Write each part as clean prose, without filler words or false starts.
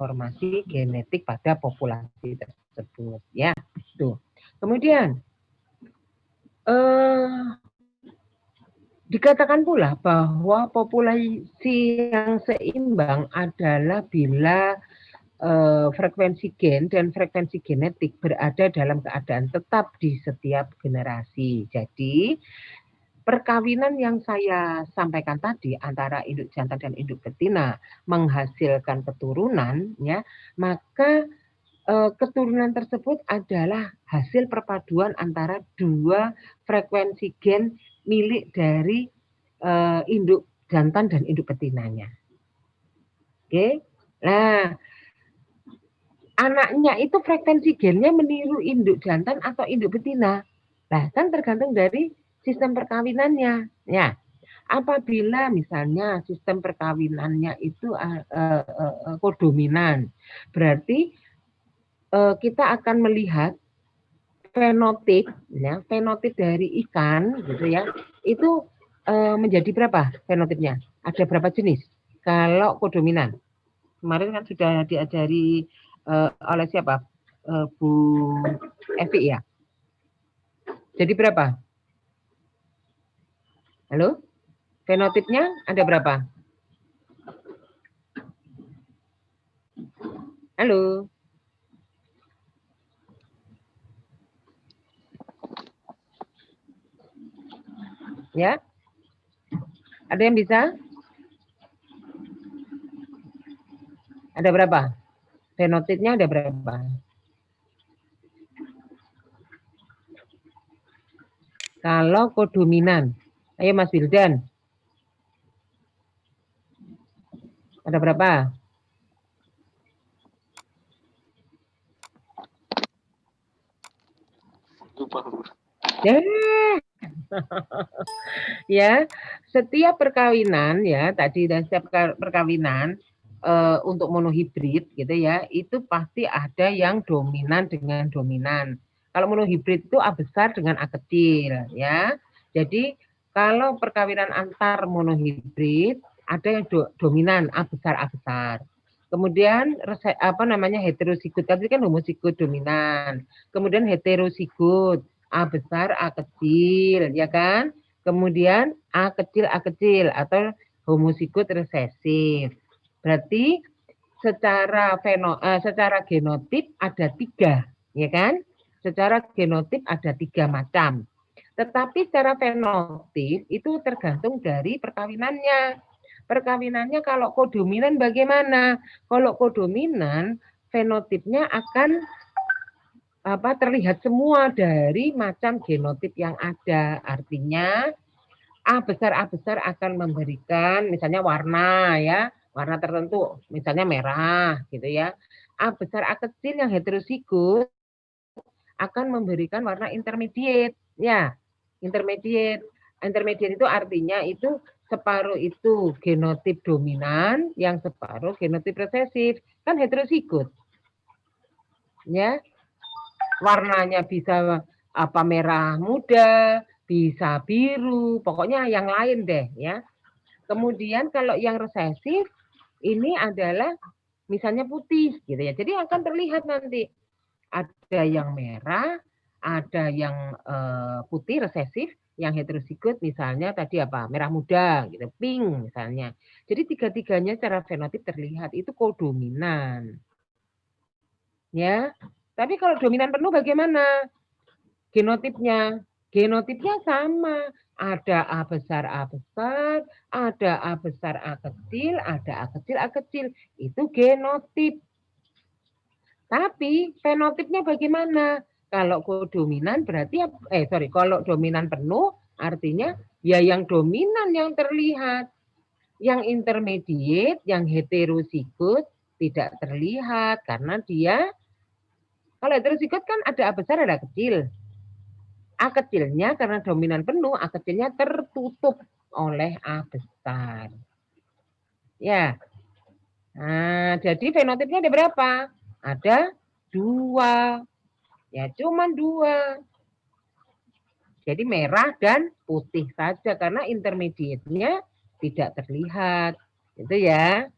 informasi genetik pada populasi tersebut. Ya, tuh. Kemudian dikatakan pula bahwa populasi yang seimbang adalah bila frekuensi gen dan frekuensi genetik berada dalam keadaan tetap di setiap generasi. Jadi perkawinan yang saya sampaikan tadi antara induk jantan dan induk betina menghasilkan keturunan, ya, maka keturunan tersebut adalah hasil perpaduan antara dua frekuensi gen milik dari induk jantan dan induk betinanya. Oke, nah anaknya itu frekuensi gennya meniru induk jantan atau induk betina, bahkan tergantung dari sistem perkawinannya. Ya, apabila misalnya sistem perkawinannya itu kodominan, berarti kita akan melihat fenotip, ya, fenotip dari ikan, gitu ya, itu menjadi berapa fenotipnya? Ada berapa jenis? Kalau kodominan, kemarin kan sudah diajari oleh siapa? Bu Evi ya. Jadi berapa? Halo? Fenotipnya ada berapa? Halo? Ya? Ada yang bisa? Ada berapa? Fenotipnya ada berapa? Kalau kodominan. Ayo Mas Wildan. Ada berapa? Ya. Ya, setiap perkawinan ya tadi dan setiap perkawinan untuk monohibrid gitu ya, itu pasti ada yang dominan dengan dominan. Kalau monohibrid itu A besar dengan A kecil ya. Jadi kalau perkawinan antar monohibrid ada yang dominan A besar. Kemudian heterosigot tadi kan homosigot dominan. Kemudian heterosigot A besar A kecil ya kan. Kemudian A kecil atau homosigot resesif. Berarti secara genotip ada 3, ya kan? Secara genotip ada 3 macam. Tetapi secara fenotip itu tergantung dari perkawinannya. Perkawinannya kalau kodominan bagaimana? Kalau kodominan fenotipnya akan terlihat semua dari macam genotip yang ada. Artinya A besar akan memberikan misalnya warna ya, warna tertentu, misalnya merah gitu ya. A besar A kecil yang heterosigot akan memberikan warna intermediate ya. Intermediate itu artinya itu separuh itu genotip dominan, yang separuh genotip resesif, kan heterosigot. Ya. Warnanya bisa merah muda, bisa biru, pokoknya yang lain deh ya. Kemudian kalau yang resesif ini adalah misalnya putih gitu ya. Jadi akan terlihat nanti ada yang merah, ada yang putih resesif, yang heterosigot misalnya tadi merah muda gitu, pink misalnya. Jadi tiga-tiganya secara fenotip terlihat itu kodominan. Ya. Tapi kalau dominan penuh bagaimana? Genotipnya sama. Ada A besar, ada A besar A kecil, ada A kecil. Itu genotip. Tapi fenotipnya bagaimana? Kalau kodominan berarti kalau dominan penuh artinya ya yang dominan yang terlihat. Yang intermediate, yang heterosigot tidak terlihat karena dia kalau heterosigot kan ada A besar, ada A kecil. A kecilnya karena dominan penuh, A kecilnya tertutup oleh A besar. Ya. Nah, jadi fenotipnya ada berapa? Ada 2. Ya, cuman 2. Jadi merah dan putih saja karena intermediate-nya tidak terlihat. Itu ya.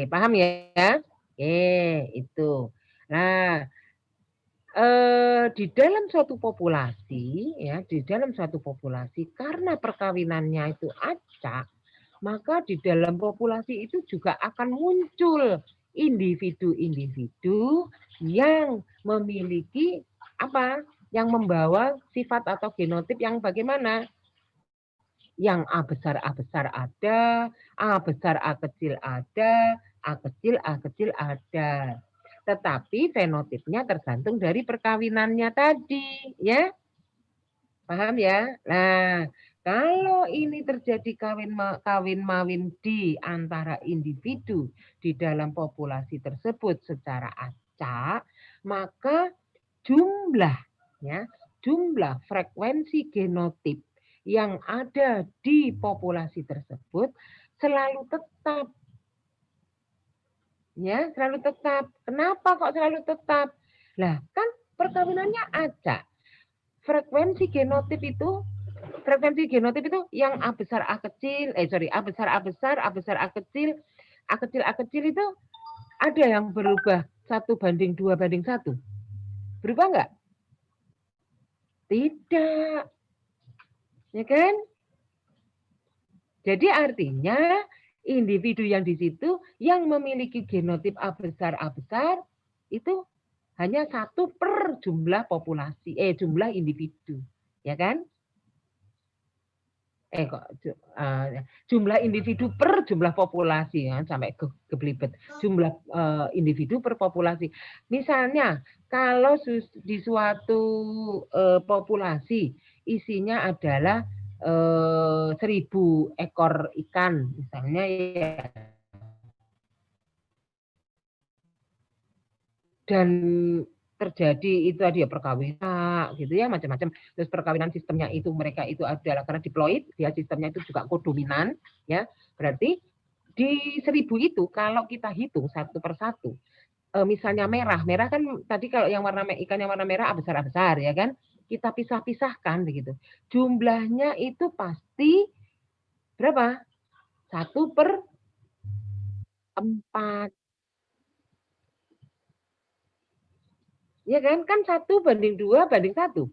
Paham ya? Itu. Nah, di dalam suatu populasi, ya, di dalam suatu populasi, karena perkawinannya itu acak, maka di dalam populasi itu juga akan muncul individu-individu yang memiliki apa? Yang membawa sifat atau genotip yang bagaimana? Yang A besar ada, A besar A kecil ada, A kecil ada. Tetapi fenotipnya tergantung dari perkawinannya tadi, ya. Paham ya? Nah, kalau ini terjadi kawin mawin di antara individu di dalam populasi tersebut secara acak, maka jumlah frekuensi genotip yang ada di populasi tersebut selalu tetap. Ya, selalu tetap. Kenapa kok selalu tetap? Lah, kan perkawinannya acak. Frekuensi genotip itu yang A besar A kecil, A besar A besar, A besar A kecil itu ada yang berubah 1:2:1. Berubah enggak? Tidak. Ya kan? Jadi artinya individu yang di situ yang memiliki genotip A besar itu hanya 1 per jumlah populasi, jumlah individu, ya kan? Jumlah individu per jumlah populasi, ya, sampai kebelibet. Jumlah individu per populasi. Misalnya kalau di suatu populasi isinya adalah 1.000 ekor ikan, misalnya, ya, dan terjadi itu ada perkawinan gitu ya, macam-macam. Terus perkawinan sistemnya itu mereka itu adalah karena diploid, ya, sistemnya itu juga kodominan, ya. Berarti di 1.000 itu kalau kita hitung satu persatu, misalnya merah kan tadi kalau yang warna ikan yang warna merah besar ya kan, kita pisah-pisahkan begitu. Jumlahnya itu pasti berapa? 1/4. Ya kan? Kan 1:2:1.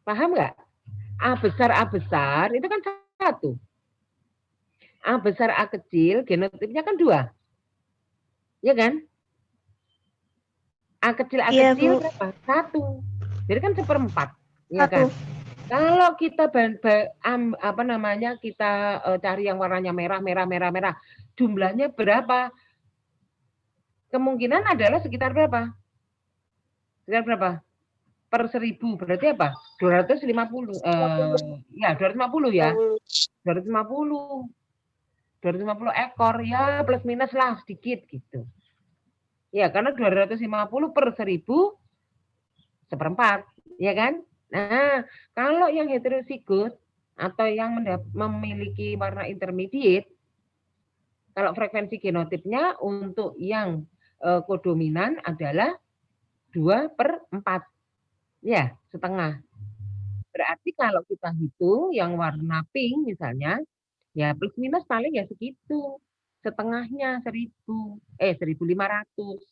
Paham nggak? A besar itu kan 1. A besar A kecil genotipnya kan 2. Ya kan? A kecil berapa? 1. Jadi kan 1/4. Ya kan? Kalau kita kita cari yang warnanya merah, jumlahnya berapa? Kemungkinan adalah sekitar berapa? Sekitar berapa? Per 1.000 berarti apa? 250. Ya, 250 ya. 250 ekor ya, plus minus lah sedikit gitu. Ya, karena 250 per 1.000 1/4, ya kan? Nah, kalau yang heterozigot atau yang memiliki warna intermediate, kalau frekuensi genotipnya untuk yang kodominan adalah 2/4. Ya, setengah. Berarti kalau kita hitung yang warna pink misalnya, ya plus minus paling ya segitu. Setengahnya 1.500.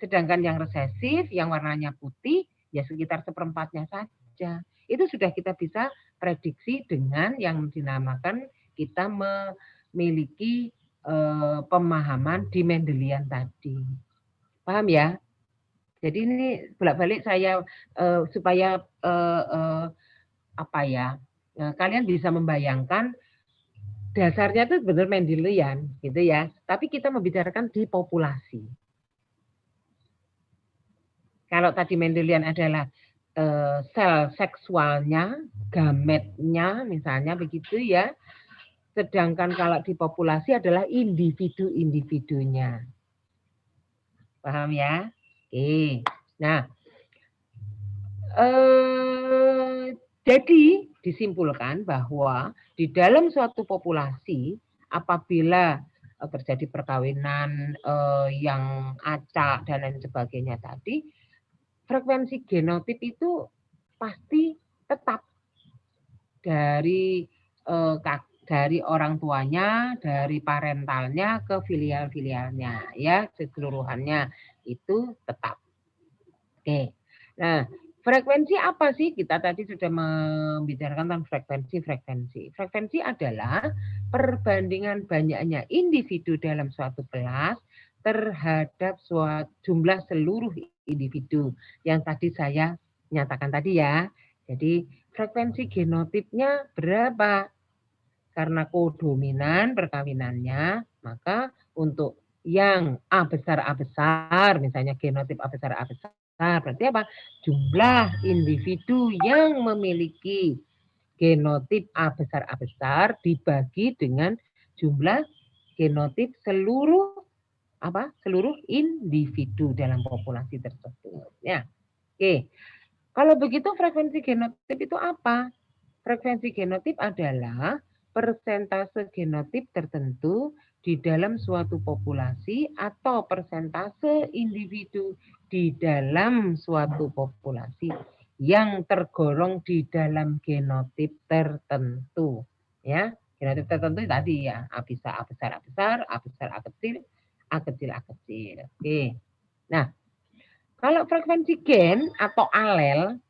Sedangkan yang resesif, yang warnanya putih, ya sekitar 1/4-nya saja. Itu sudah kita bisa prediksi dengan yang dinamakan kita memiliki pemahaman di Mendelian tadi. Paham ya? Jadi ini bolak-balik saya supaya kalian bisa membayangkan dasarnya itu benar Mendelian gitu ya. Tapi kita membicarakan di populasi. Kalau tadi Mendelian adalah sel seksualnya, gametnya misalnya begitu ya. Sedangkan kalau di populasi adalah individu-individunya. Paham ya? Oke. Nah, jadi disimpulkan bahwa di dalam suatu populasi apabila terjadi perkawinan yang acak dan lain sebagainya tadi, frekuensi genotip itu pasti tetap dari orang tuanya, dari parentalnya ke filial-filialnya, ya keseluruhannya itu tetap. Oke. Nah, frekuensi apa sih? Kita tadi sudah membicarakan tentang frekuensi. Frekuensi adalah perbandingan banyaknya individu dalam suatu kelas terhadap jumlah seluruh individu yang tadi saya nyatakan tadi ya. Jadi frekuensi genotipnya berapa? Karena kodominan perkawinannya, maka untuk yang A besar, misalnya genotip A besar, berarti apa? Jumlah individu yang memiliki genotip A besar dibagi dengan jumlah genotip seluruh individu dalam populasi tersebut. Ya, oke. Kalau begitu frekuensi genotip itu apa? Frekuensi genotip adalah persentase genotip tertentu di dalam suatu populasi atau persentase individu di dalam suatu populasi yang tergolong di dalam genotip tertentu. Ya, genotip tertentu tadi ya, A bisa A besar, A besar, A besar, A kecil, A kecil, A kecil. Oke. Nah, kalau frekuensi gen atau alel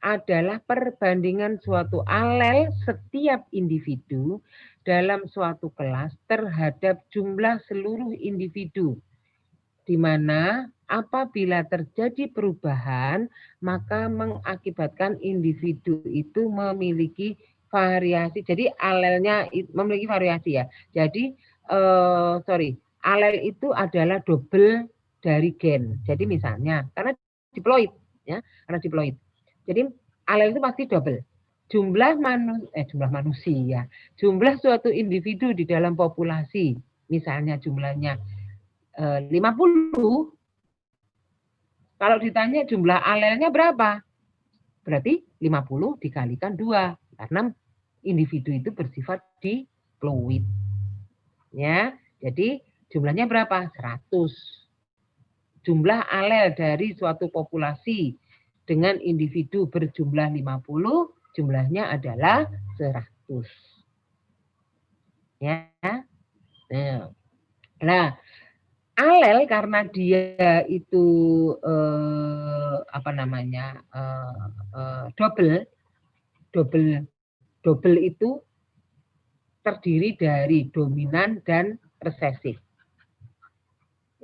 adalah perbandingan suatu alel setiap individu dalam suatu kelas terhadap jumlah seluruh individu, di mana apabila terjadi perubahan, maka mengakibatkan individu itu memiliki variasi. Jadi alelnya memiliki variasi ya. Jadi alel itu adalah double dari gen. Jadi misalnya karena diploid ya, karena diploid. Jadi alel itu pasti double. Jumlah manusia, jumlah suatu individu di dalam populasi, misalnya jumlahnya 50, kalau ditanya jumlah alelnya berapa? Berarti 50 dikalikan 2, karena individu itu bersifat diploid. Ya, jadi jumlahnya berapa? 100. Jumlah alel dari suatu populasi dengan individu berjumlah 50, jumlahnya adalah 100. Ya. Nah, alel karena dia itu double itu terdiri dari dominan dan resesif.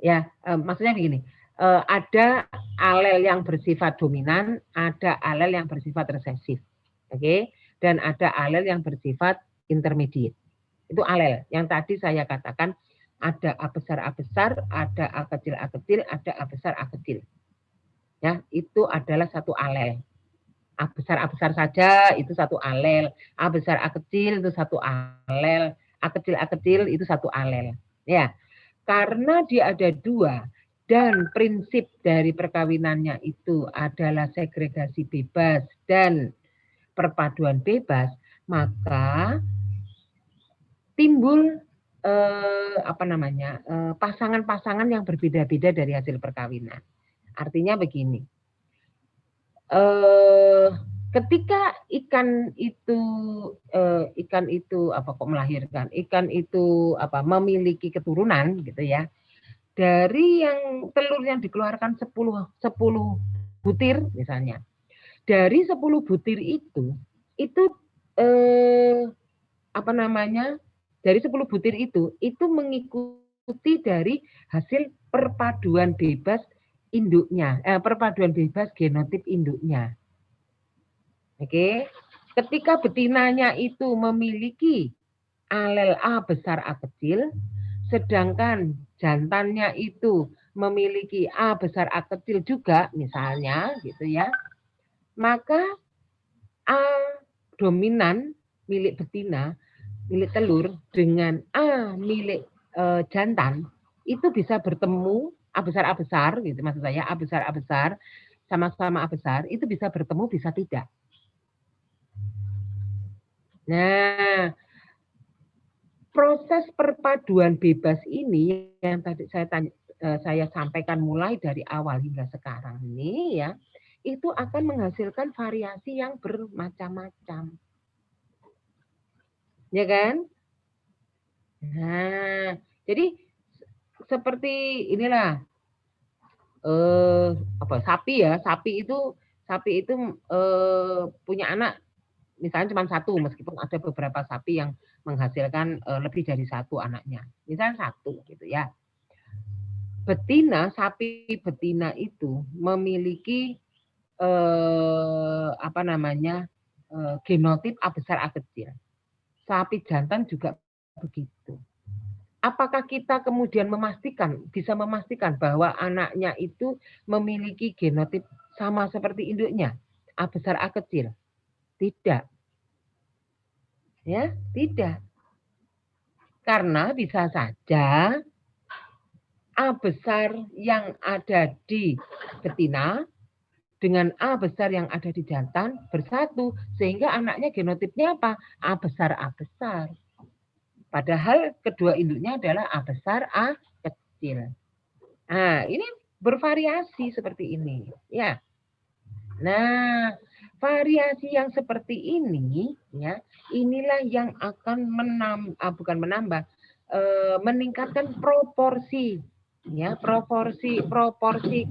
Ya, maksudnya begini, ada alel yang bersifat dominan, ada alel yang bersifat resesif, oke, dan ada alel yang bersifat intermediate. Itu alel yang tadi saya katakan ada A besar, ada A kecil, ada A besar, A kecil. Ya, itu adalah satu alel. A besar saja itu satu alel, A besar, A kecil itu satu alel, A kecil itu satu alel. Ya, karena dia ada dua dan prinsip dari perkawinannya itu adalah segregasi bebas dan perpaduan bebas, maka timbul pasangan-pasangan yang berbeda-beda dari hasil perkawinan. Artinya begini, ketika ikan itu memiliki keturunan gitu ya, dari yang telur yang dikeluarkan 10 butir misalnya, dari 10 butir itu dari 10 butir itu mengikuti dari hasil perpaduan bebas induknya, perpaduan bebas genotip induknya. Oke, ketika betinanya itu memiliki alel A besar A kecil, sedangkan jantannya itu memiliki A besar A kecil juga, misalnya gitu ya, maka A dominan milik betina, milik telur dengan A milik jantan itu bisa bertemu A besar gitu, maksud saya A besar sama-sama A besar itu bisa bertemu, bisa tidak. Nah, proses perpaduan bebas ini yang tadi saya sampaikan mulai dari awal hingga sekarang ini ya, itu akan menghasilkan variasi yang bermacam-macam. Ya kan? Nah, jadi seperti inilah sapi ya, sapi itu punya anak misalnya cuma satu, meskipun ada beberapa sapi yang menghasilkan lebih dari satu anaknya. Misalnya satu gitu ya. Sapi betina itu memiliki genotip A besar A kecil. Sapi jantan juga begitu. Apakah kita kemudian bisa memastikan bahwa anaknya itu memiliki genotip sama seperti induknya, A besar A kecil? Tidak. Ya, tidak. Karena bisa saja A besar yang ada di betina dengan A besar yang ada di jantan bersatu, sehingga anaknya genotipnya apa? A besar A besar. Padahal kedua induknya adalah A besar A kecil. Nah, ini bervariasi seperti ini, ya. Nah, variasi yang seperti ini, ya, inilah yang akan meningkatkan proporsi, ya, proporsi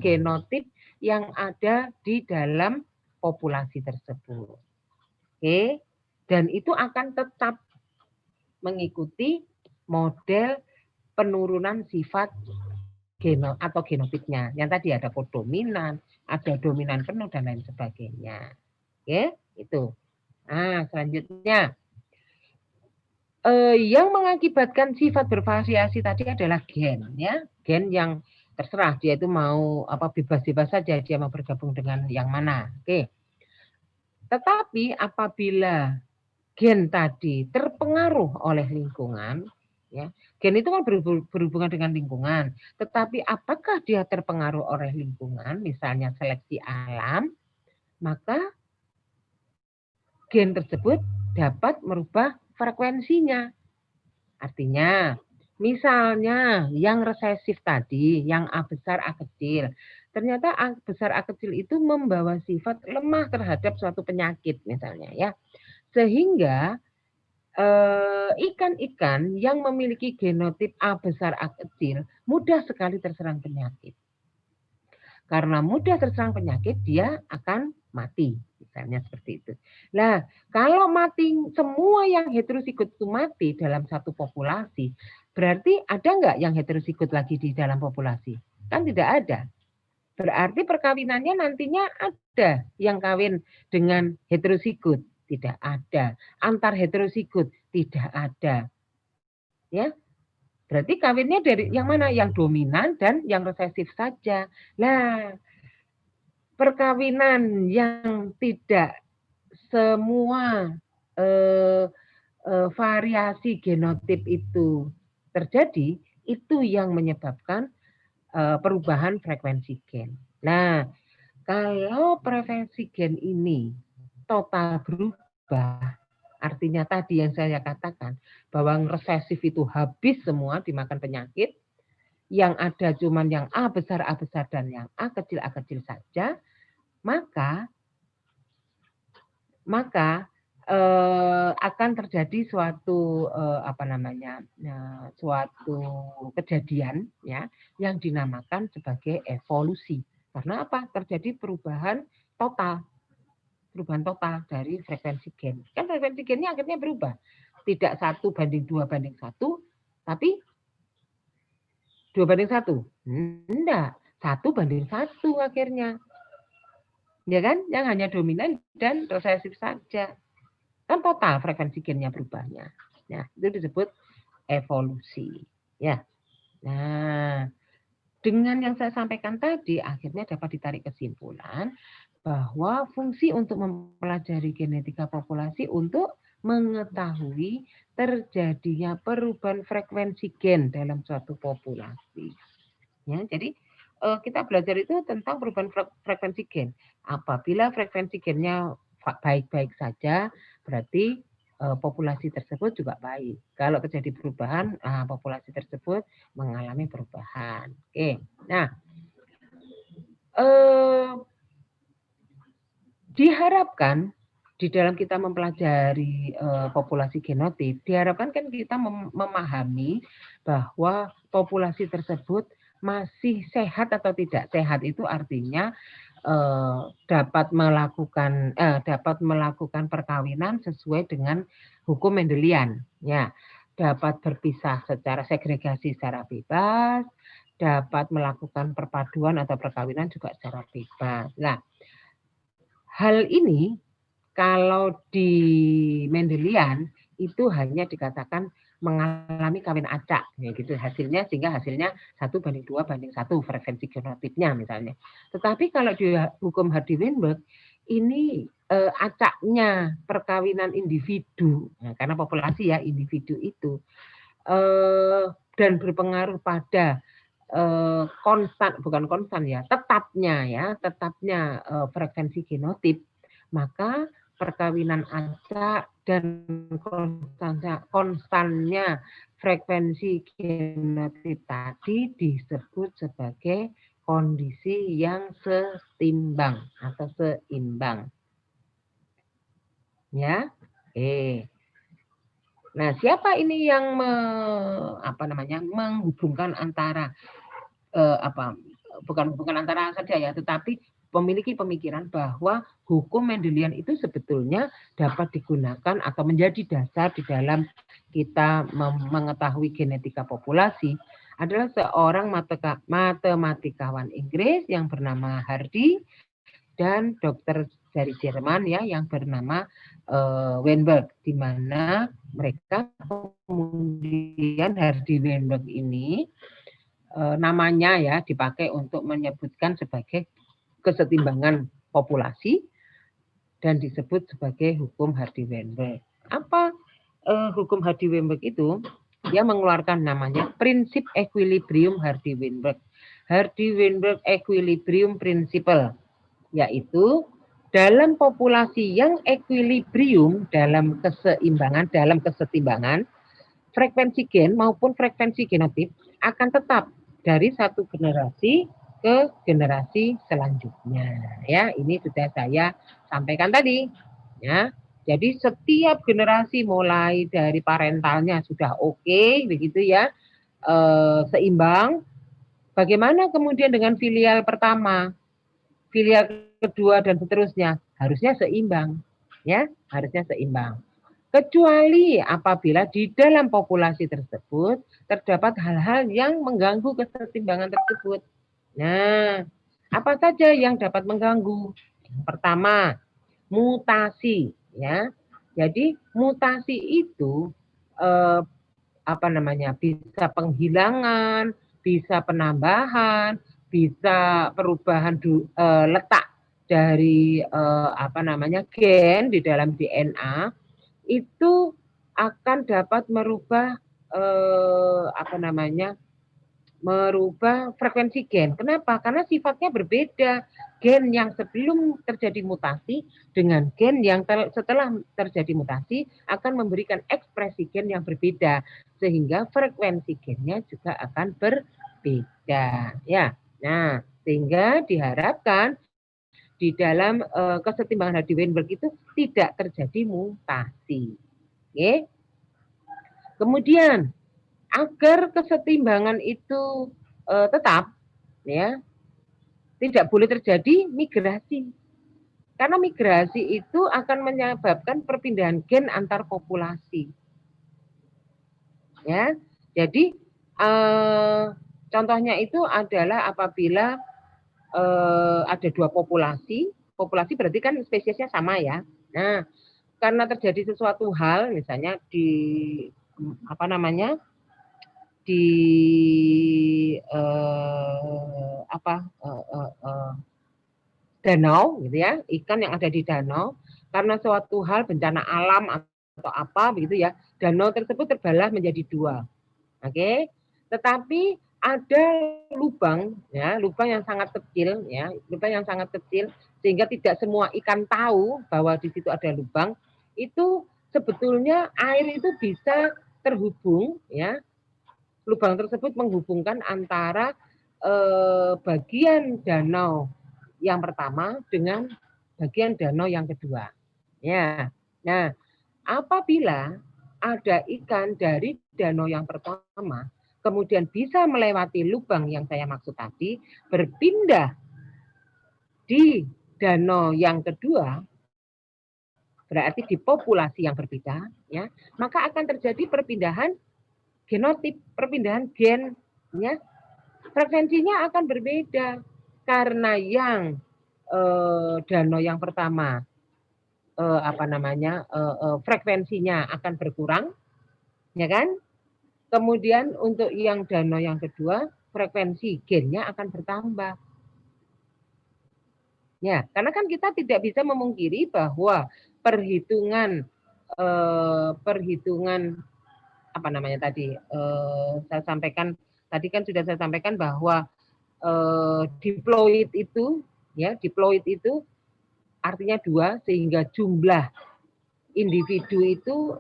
genotip yang ada di dalam populasi tersebut. Oke, dan itu akan tetap mengikuti model penurunan sifat genotipnya. Yang tadi ada kodominan, ada dominan penuh dan lain sebagainya. Oke, itu. Nah, selanjutnya yang mengakibatkan sifat bervariasi tadi adalah gen, ya. Gen yang terserah dia itu mau bebas-bebas saja dia mau bergabung dengan yang mana. Oke. Tetapi apabila gen tadi terpengaruh oleh lingkungan, ya, gen itu kan berhubungan dengan lingkungan. Tetapi apakah dia terpengaruh oleh lingkungan, misalnya seleksi alam, maka gen tersebut dapat merubah frekuensinya. Artinya, misalnya yang resesif tadi, yang A besar A kecil, ternyata A besar A kecil itu membawa sifat lemah terhadap suatu penyakit misalnya, ya. Sehingga ikan-ikan yang memiliki genotip A besar A kecil mudah sekali terserang penyakit. Karena mudah terserang penyakit, dia akan mati. Misalnya seperti itu. Nah, kalau mati semua yang heterozigot itu mati dalam satu populasi, berarti ada nggak yang heterozigot lagi di dalam populasi? Kan tidak ada. Berarti perkawinannya nantinya ada yang kawin dengan heterozigot. Tidak ada. Antar heterozigot tidak ada. Ya, berarti kawinnya dari yang mana? Yang dominan dan yang resesif saja. Nah, perkawinan yang tidak semua variasi genotip itu terjadi, itu yang menyebabkan perubahan frekuensi gen. Nah, kalau frekuensi gen ini total berubah, artinya tadi yang saya katakan, bahwa resesif itu habis semua dimakan penyakit, yang ada cuman yang A besar dan yang A kecil saja, maka akan terjadi suatu suatu kejadian, ya, yang dinamakan sebagai evolusi. Karena apa? Terjadi perubahan total dari frekuensi gen. Kan frekuensi gennya akhirnya berubah. Tidak 1:2:1, tapi 2:1. Enggak, 1:1 akhirnya. Ya kan? Yang hanya dominan dan resesif saja. Kan total frekuensi gennya berubahnya. Nah, itu disebut evolusi. Ya. Nah, dengan yang saya sampaikan tadi, akhirnya dapat ditarik kesimpulan bahwa fungsi untuk mempelajari genetika populasi untuk mengetahui terjadinya perubahan frekuensi gen dalam suatu populasi. Ya, jadi kita belajar itu tentang perubahan frekuensi gen. Apabila frekuensi gennya baik-baik saja, berarti populasi tersebut juga baik. Kalau terjadi perubahan, populasi tersebut mengalami perubahan. Oke, nah diharapkan di dalam kita mempelajari populasi genotip, diharapkan kan kita memahami bahwa populasi tersebut masih sehat atau tidak sehat. Itu artinya dapat melakukan perkawinan sesuai dengan hukum Mendelian, ya, dapat berpisah secara segregasi secara bebas, dapat melakukan perpaduan atau perkawinan juga secara bebas. Nah, hal ini kalau di Mendelian itu hanya dikatakan mengalami kawin acak, ya gitu hasilnya, sehingga hasilnya 1:2:1 frekuensi genotipnya misalnya. Tetapi kalau di hukum Hardy-Weinberg ini acaknya perkawinan individu, nah, karena populasi ya individu itu dan berpengaruh pada tetapnya frekuensi genotip, maka perkawinan acak dan konstannya frekuensi genotip tadi disebut sebagai kondisi yang setimbang atau seimbang. Ya, Nah, siapa ini yang menghubungkan antara bukan hubungan antara saja ya, tetapi memiliki pemikiran bahwa hukum Mendelian itu sebetulnya dapat digunakan atau menjadi dasar di dalam kita mengetahui genetika populasi adalah seorang matematikawan Inggris yang bernama Hardy dan dokter dari Jerman ya yang bernama Weinberg, di mana mereka kemudian Hardy-Weinberg ini namanya ya dipakai untuk menyebutkan sebagai kesetimbangan populasi dan disebut sebagai hukum Hardy-Weinberg. Apa hukum Hardy-Weinberg itu? Dia mengeluarkan namanya prinsip equilibrium Hardy-Weinberg. Hardy-Weinberg Equilibrium Principle, yaitu dalam populasi yang equilibrium dalam kesetimbangan, frekuensi gen maupun frekuensi genotip akan tetap dari satu generasi ke generasi selanjutnya. Ya, ini sudah saya sampaikan tadi. Ya, jadi setiap generasi mulai dari parentalnya sudah oke, begitu ya, seimbang. Bagaimana kemudian dengan filial pertama, filial kedua dan seterusnya? Harusnya seimbang, ya, harusnya seimbang. Kecuali apabila di dalam populasi tersebut terdapat hal-hal yang mengganggu kesetimbangan tersebut. Nah, apa saja yang dapat mengganggu? Pertama, mutasi, ya. Jadi mutasi itu bisa penghilangan, bisa penambahan, bisa perubahan letak dari gen di dalam DNA itu akan dapat merubah merubah frekuensi gen. Kenapa? Karena sifatnya berbeda. Gen yang sebelum terjadi mutasi dengan gen yang setelah terjadi mutasi akan memberikan ekspresi gen yang berbeda, sehingga frekuensi gennya juga akan berbeda. Ya, nah sehingga diharapkan di dalam kesetimbangan Hardy-Weinberg itu tidak terjadi mutasi. Oke. Kemudian agar kesetimbangan itu tetap, ya, tidak boleh terjadi migrasi. Karena migrasi itu akan menyebabkan perpindahan gen antar populasi. Ya, jadi contohnya itu adalah apabila ada dua populasi berarti kan spesiesnya sama ya. Nah, karena terjadi sesuatu hal, misalnya di danau, gitu ya, ikan yang ada di danau, karena suatu hal bencana alam atau apa begitu ya, danau tersebut terbelah menjadi dua. Oke, tetapi ada lubang yang sangat kecil ya, sehingga tidak semua ikan tahu bahwa di situ ada lubang. Itu sebetulnya air itu bisa terhubung ya. Lubang tersebut menghubungkan antara bagian danau yang pertama dengan bagian danau yang kedua. Ya. Nah, apabila ada ikan dari danau yang pertama, kemudian bisa melewati lubang yang saya maksud tadi, berpindah di danau yang kedua, berarti di populasi yang berbeda, ya, maka akan terjadi perpindahan genotip, perpindahan gen, ya, frekuensinya akan berbeda karena yang danau yang pertama frekuensinya akan berkurang, ya kan? Kemudian untuk yang danau yang kedua, frekuensi gennya akan bertambah. Ya, karena kan kita tidak bisa memungkiri bahwa perhitungan apa namanya tadi saya sampaikan tadi kan sudah saya sampaikan bahwa diploid itu ya diploid itu artinya 2 sehingga jumlah individu itu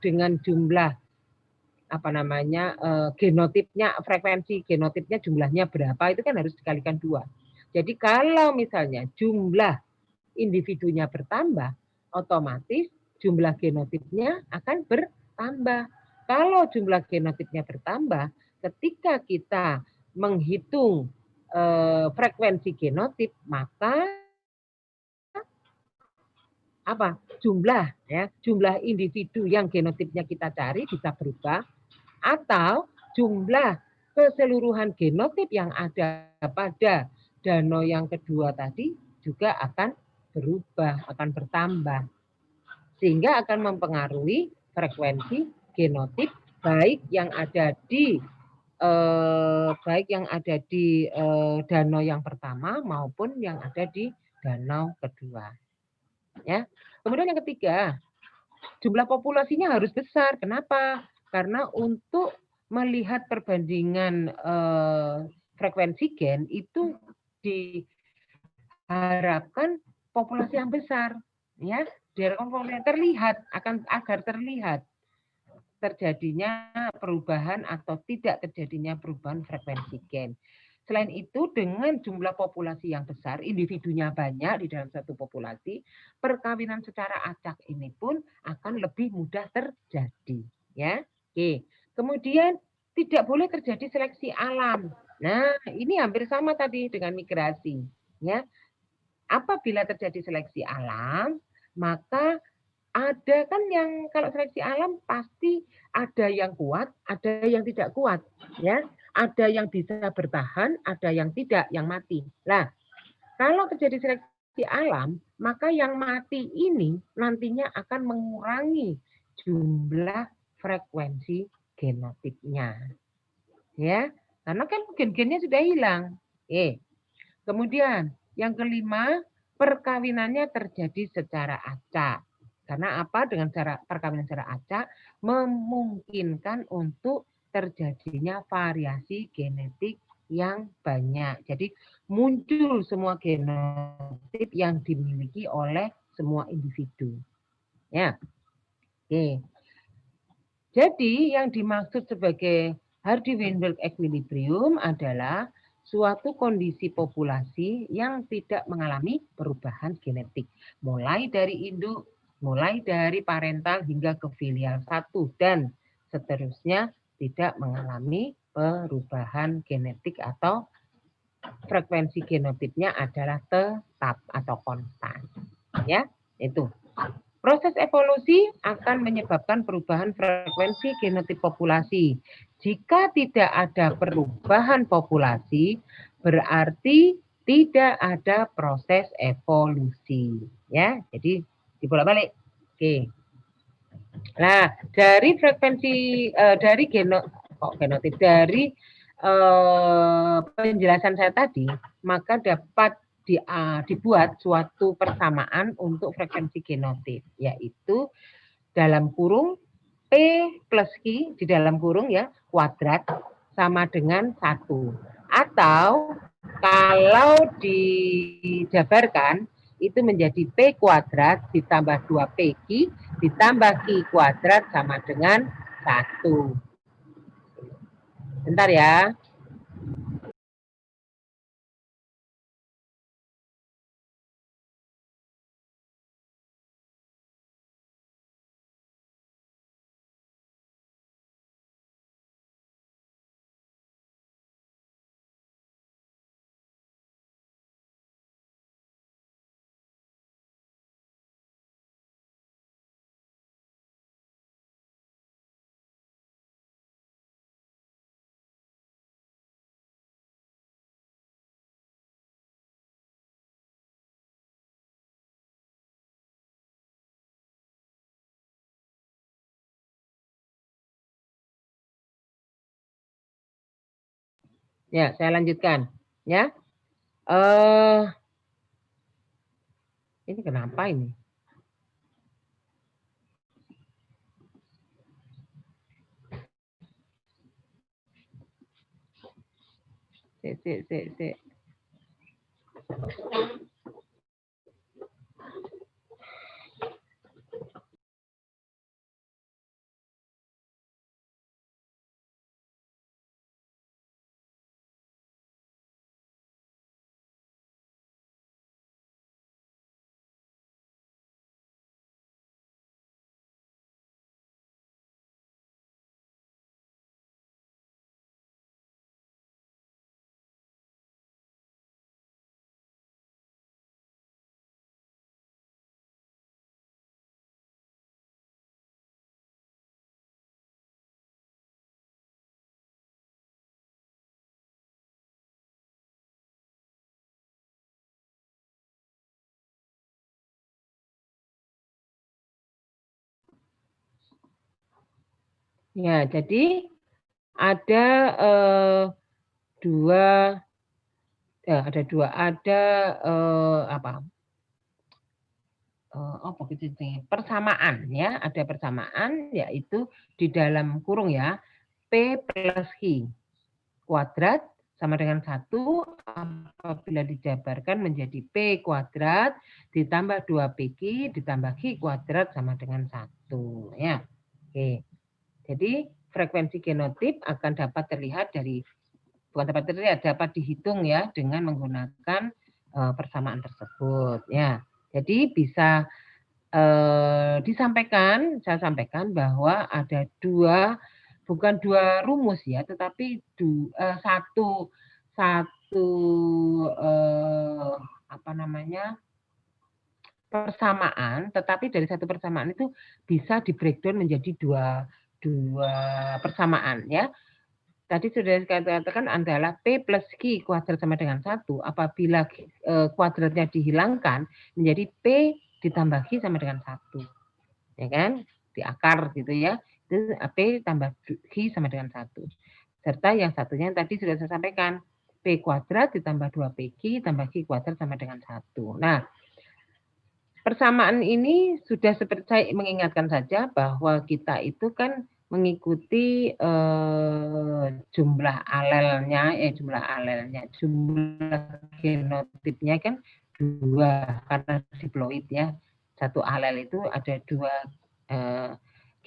dengan jumlah apa namanya genotipnya frekuensi genotipnya jumlahnya berapa itu kan harus dikalikan 2. Jadi kalau misalnya jumlah individunya bertambah, otomatis jumlah genotipnya akan bertambah. Kalau jumlah genotipnya bertambah, ketika kita menghitung frekuensi genotip, maka apa? Jumlah individu yang genotipnya kita cari bisa berubah atau jumlah keseluruhan genotip yang ada pada danau yang kedua tadi juga akan berubah, akan bertambah. Sehingga akan mempengaruhi frekuensi genotip baik yang ada di danau yang pertama maupun yang ada di danau kedua. Ya. Kemudian yang ketiga, jumlah populasinya harus besar. Kenapa? Karena untuk melihat perbandingan frekuensi gen itu diharapkan populasi yang besar, ya. Diharapkan terlihat agar terlihat terjadinya perubahan atau tidak terjadinya perubahan frekuensi gen. Selain itu, dengan jumlah populasi yang besar, individunya banyak di dalam satu populasi, perkawinan secara acak ini pun akan lebih mudah terjadi. Ya, oke. Kemudian tidak boleh terjadi seleksi alam. Nah, ini hampir sama tadi dengan migrasi. Ya, apabila terjadi seleksi alam, maka ada kan yang kalau seleksi alam pasti ada yang kuat, ada yang tidak kuat, ya. Ada yang bisa bertahan, ada yang tidak, yang mati. Nah, kalau terjadi seleksi alam, maka yang mati ini nantinya akan mengurangi jumlah frekuensi genotipnya. Ya, karena kan gen-gennya sudah hilang. Kemudian yang kelima, perkawinannya terjadi secara acak. Karena apa? Dengan cara perkawinan secara acak memungkinkan untuk terjadinya variasi genetik yang banyak. Jadi muncul semua genotip yang dimiliki oleh semua individu. Ya. Oke. Jadi yang dimaksud sebagai Hardy-Weinberg equilibrium adalah suatu kondisi populasi yang tidak mengalami perubahan genetik. Mulai dari induk, mulai dari parental hingga ke filial 1 dan seterusnya tidak mengalami perubahan genetik atau frekuensi genotipnya adalah tetap atau konstan. Ya, itu. Proses evolusi akan menyebabkan perubahan frekuensi genotip populasi. Jika tidak ada perubahan populasi, berarti tidak ada proses evolusi. Ya, jadi dibolak-balik. Oke. Nah, dari frekuensi dari genotip dari penjelasan saya tadi, maka dapat dibuat suatu persamaan untuk frekuensi genotip, yaitu dalam kurung P plus Q di dalam kurung ya kuadrat sama dengan 1. Atau kalau dijabarkan itu menjadi P kuadrat ditambah 2PQ ditambah Q kuadrat sama dengan 1. Bentar ya. Ya, saya lanjutkan. Ya, ini kenapa ini? Sik. Ya, jadi ada dua, ada apa? Apa gitu nih? Persamaan ya, ada persamaan yaitu di dalam kurung ya, P plus Q kuadrat sama dengan 1 apabila dijabarkan menjadi P kuadrat ditambah 2PQ ditambah Q kuadrat sama dengan 1 ya. Oke. Jadi frekuensi genotip akan dapat terlihat dari dapat dihitung ya dengan menggunakan persamaan tersebut ya. Jadi bisa saya sampaikan bahwa ada bukan dua rumus ya, tetapi satu apa namanya persamaan, tetapi dari satu persamaan itu bisa di breakdown menjadi dua persamaan ya. Tadi sudah saya katakan adalah P plus Q kuadrat sama dengan 1. Apabila kuadratnya dihilangkan menjadi P ditambah Q sama dengan 1. Ya kan? Di akar gitu ya. Itu P tambah Q sama dengan 1. Serta yang satunya yang tadi sudah saya sampaikan. P kuadrat ditambah 2PQ tambah Q kuadrat sama dengan 1. Nah, persamaan ini sudah seperti saya mengingatkan saja bahwa kita itu kan mengikuti jumlah alelnya, jumlah genotipnya kan 2 karena diploid ya. Satu alel itu ada 2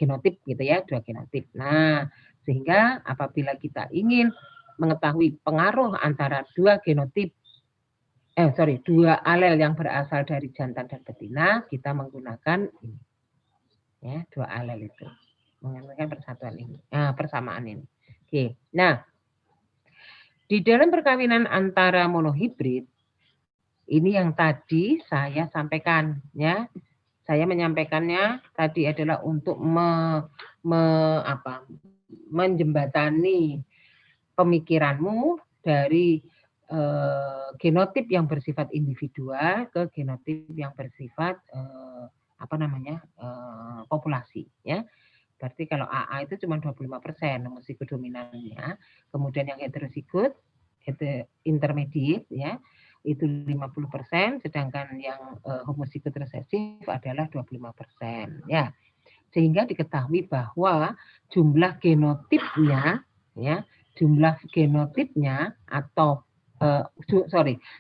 genotip gitu ya, 2 genotip. Nah, sehingga apabila kita ingin mengetahui pengaruh antara 2 genotip 2 alel yang berasal dari jantan dan betina, kita menggunakan ini. Ya, 2 alel itu. Menggunakan persatuan ini. Nah, persamaan ini. Oke. Nah, di dalam perkawinan antara monohibrid, ini yang tadi saya sampaikan ya. Saya menyampaikannya tadi adalah untuk menjembatani pemikiranmu dari genotip yang bersifat individual ke genotip yang bersifat populasi ya. Berarti kalau AA itu cuma 25% homosigot dominannya, kemudian yang heterosigot intermediate ya itu 50%, sedangkan yang homosigot resesif adalah 25% ya. Sehingga diketahui bahwa jumlah genotipnya ya, jumlah genotipnya atau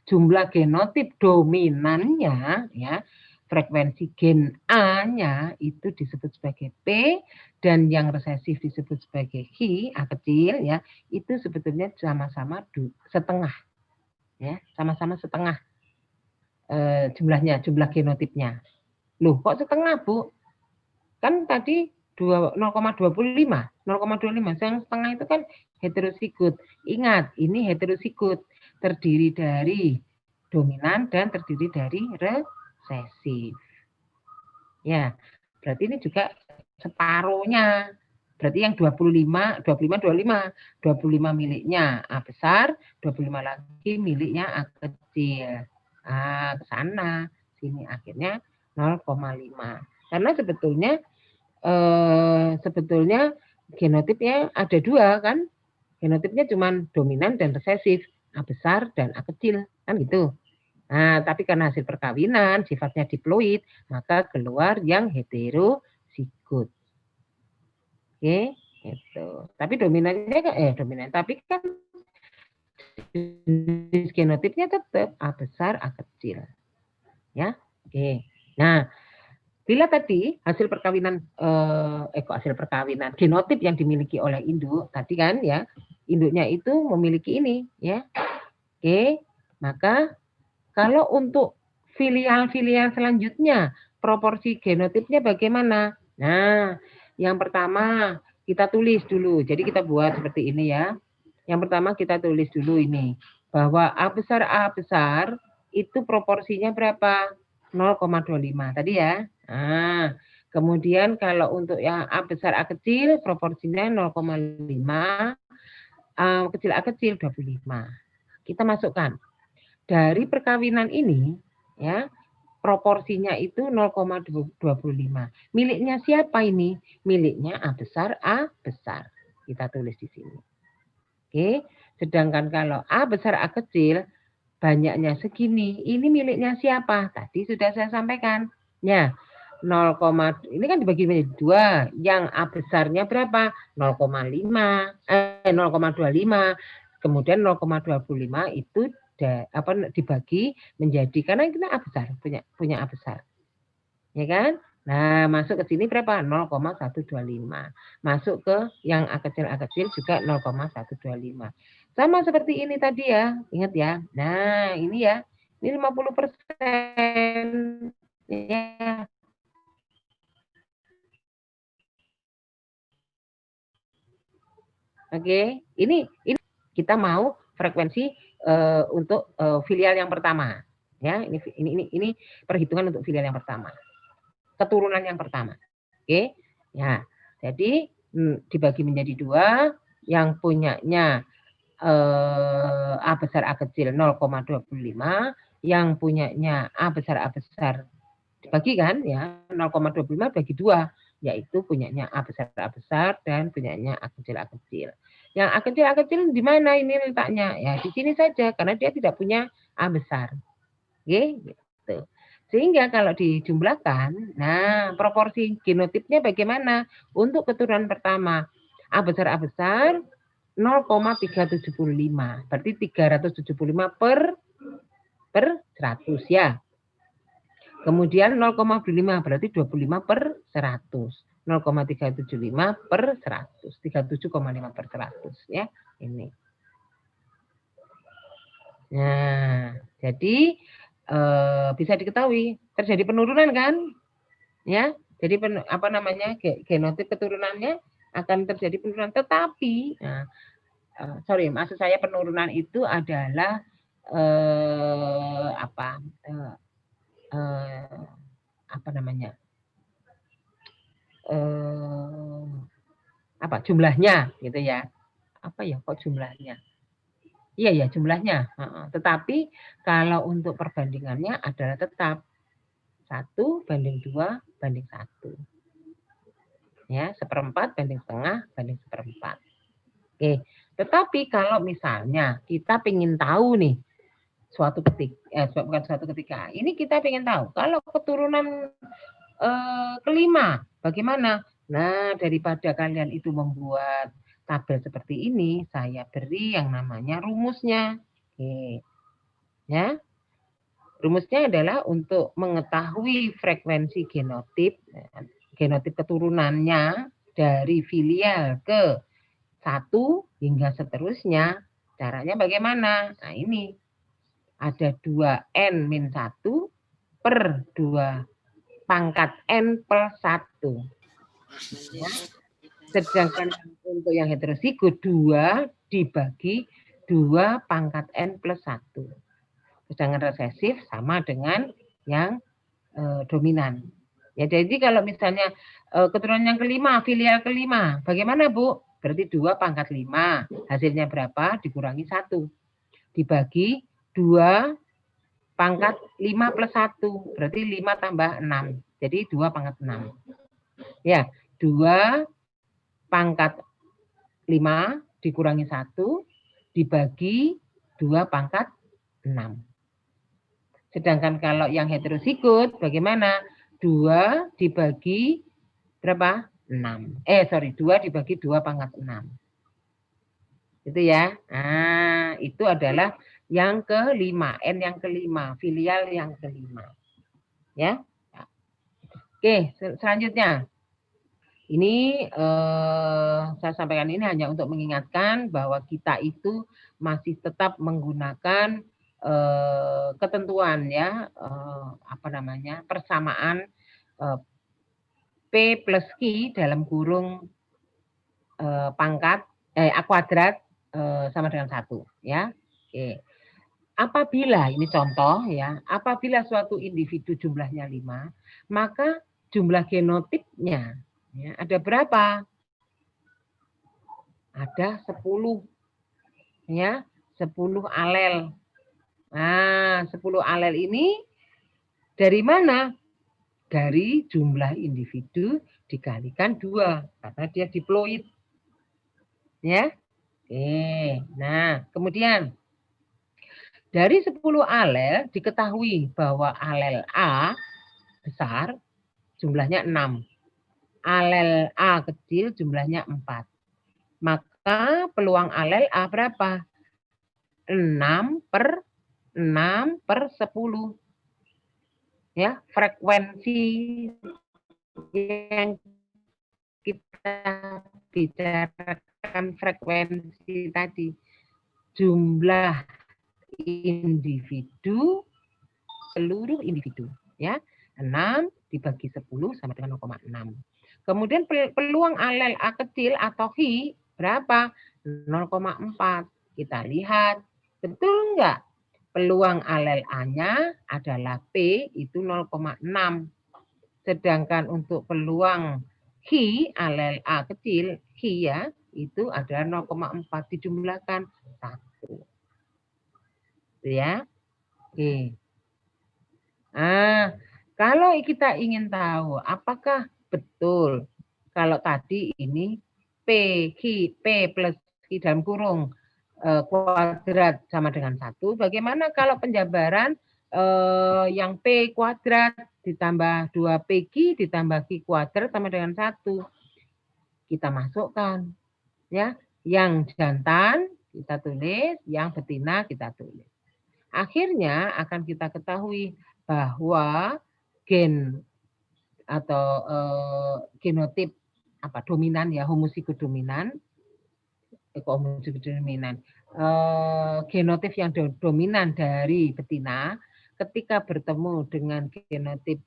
jumlah genotip dominannya ya, frekuensi gen A-nya itu disebut sebagai P dan yang resesif disebut sebagai Q, A kecil ya, itu sebetulnya sama-sama setengah ya, sama-sama setengah jumlah genotipnya. Loh, kok setengah, Bu? Kan tadi 0,25. Yang setengah itu kan heterosigot. Ingat, ini heterosigot terdiri dari dominan dan terdiri dari resesif. Ya, berarti ini juga separuhnya. Berarti yang 25 miliknya A besar, 25 lagi miliknya A kecil. Ke sana, sini akhirnya 0,5. Karena sebetulnya genotipnya ada 2 kan? Genotipnya cuma dominan dan resesif, A besar dan A kecil, kan gitu. Nah, tapi karena hasil perkawinan sifatnya diploid, maka keluar yang heterozigot. Oke, itu. Tapi dominannya dominan, tapi kan jenis genotipnya tetap A besar, A kecil. Ya, oke. Nah, bila tadi hasil perkawinan hasil perkawinan genotip yang dimiliki oleh induk tadi kan ya, induknya itu memiliki ini ya. Oke, maka kalau untuk filial-filial selanjutnya proporsi genotipnya bagaimana? Nah, yang pertama kita tulis dulu. Jadi kita buat seperti ini ya. Yang pertama kita tulis dulu ini bahwa A besar itu proporsinya berapa? 0,25 tadi ya. Nah, kemudian kalau untuk yang A besar A kecil proporsinya 0,5, A kecil A kecil 25. Kita masukkan. Dari perkawinan ini ya, proporsinya itu 0,25. Miliknya siapa ini? Miliknya A besar. Kita tulis di sini. Oke, sedangkan kalau A besar A kecil banyaknya segini, ini miliknya siapa? Tadi sudah saya sampaikan. Ya, 0, ini kan dibagi menjadi 2. Yang A besarnya berapa? 0,5, 0,25. Kemudian 0,25 itu dibagi menjadi, karena kita A besar, punya A besar. Ya kan? Nah, masuk ke sini berapa? 0,125. Masuk ke yang A kecil juga 0,125. Sama seperti ini tadi ya, ingat ya. Nah, ini ya, ini 50%. Ya. Oke, ini kita mau frekuensi untuk filial yang pertama. Ya, ini perhitungan untuk filial yang pertama. Keturunan yang pertama. Oke, ya. Jadi dibagi menjadi 2, yang punyanya A besar A kecil 0,25, yang punyanya A besar dibagi kan ya, 0,25 bagi 2, yaitu punyanya A besar dan punyanya A kecil. Yang A kecil di mana ini letaknya? Ya di sini saja karena dia tidak punya A besar. Oke, gitu. Sehingga kalau dijumlahkan, nah proporsi genotipnya bagaimana? Untuk keturunan pertama, A besar 0,375. Berarti 375 per 100 ya. Kemudian 0,25 berarti 25 per 100. 0,375 per 100. 37,5 per 100 ya. Ini. Nah, jadi bisa diketahui terjadi penurunan kan? Ya. Jadi genotip keturunannya akan terjadi penurunan, tetapi maksud saya penurunan itu adalah jumlahnya gitu ya. Kok jumlahnya? Iya ya jumlahnya. Tetapi kalau untuk perbandingannya adalah tetap 1:2:1. Ya, 1/4 banding setengah banding 1/4. Oke, tetapi kalau misalnya kita ingin tahu nih bukan suatu ketika, ini kita ingin tahu kalau keturunan kelima bagaimana? Nah, daripada kalian itu membuat tabel seperti ini, saya beri yang namanya rumusnya. Oke. Ya. Rumusnya adalah untuk mengetahui frekuensi genotip keturunannya dari filial ke 1 hingga seterusnya. Caranya bagaimana? Nah, ini ada 2n-1 per 2 pangkat n plus 1. Ya. Sedangkan untuk yang heterozigot 2 dibagi 2 pangkat n plus 1. Sedangkan resesif sama dengan yang dominan. Ya, jadi kalau misalnya keturunan yang kelima, filial kelima, bagaimana Bu? Berarti 2 pangkat 5. Hasilnya berapa? Dikurangi 1. Dibagi 2 pangkat 5 plus 1. Berarti 5 tambah 6. Jadi 2 pangkat 6. Ya, 2 pangkat 5 dikurangi 1 dibagi 2 pangkat 6. Sedangkan kalau yang heterozigot bagaimana? 2 dibagi berapa? 6. 2 dibagi 2 pangkat 6. Itu ya. Nah, itu adalah yang kelima, N yang kelima, filial yang kelima. Ya. Oke, selanjutnya. Ini saya sampaikan ini hanya untuk mengingatkan bahwa kita itu masih tetap menggunakan ketentuan ya, persamaan P plus Q dalam kurung pangkat A kuadrat sama dengan 1 ya. Oke. Apabila ini contoh ya, apabila suatu individu jumlahnya 5, maka jumlah genotipnya ya, ada berapa? Ada 10 ya, 10 alel. Nah, 10 alel ini dari mana? Dari jumlah individu dikalikan 2 karena dia diploid. Ya. Oke. Nah, kemudian dari 10 alel diketahui bahwa alel A besar jumlahnya 6. Alel A kecil jumlahnya 4. Maka peluang alel A berapa? 6/10. Ya, frekuensi yang kita bicarakan frekuensi tadi. Jumlah individu, seluruh individu. Ya, 6 dibagi 10 sama dengan 0,6. Kemudian peluang alel A kecil atau Hi berapa? 0,4. Kita lihat, betul enggak? Peluang alel A-nya adalah P itu 0,6. Sedangkan untuk peluang Hi, alel A kecil, Hi ya, itu adalah 0,4 dijumlahkan 1. Ya. Oke. Nah, kalau kita ingin tahu apakah betul kalau tadi ini P plus Q dalam kurung kuadrat sama dengan 1, bagaimana kalau penjabaran yang P kuadrat ditambah 2PQ ditambah Q kuadrat sama dengan 1? Kita masukkan. Ya, yang jantan kita tulis, yang betina kita tulis. Akhirnya akan kita ketahui bahwa gen atau genotip dominan ya, homozigos dominan, genotip yang dominan dari betina ketika bertemu dengan genotip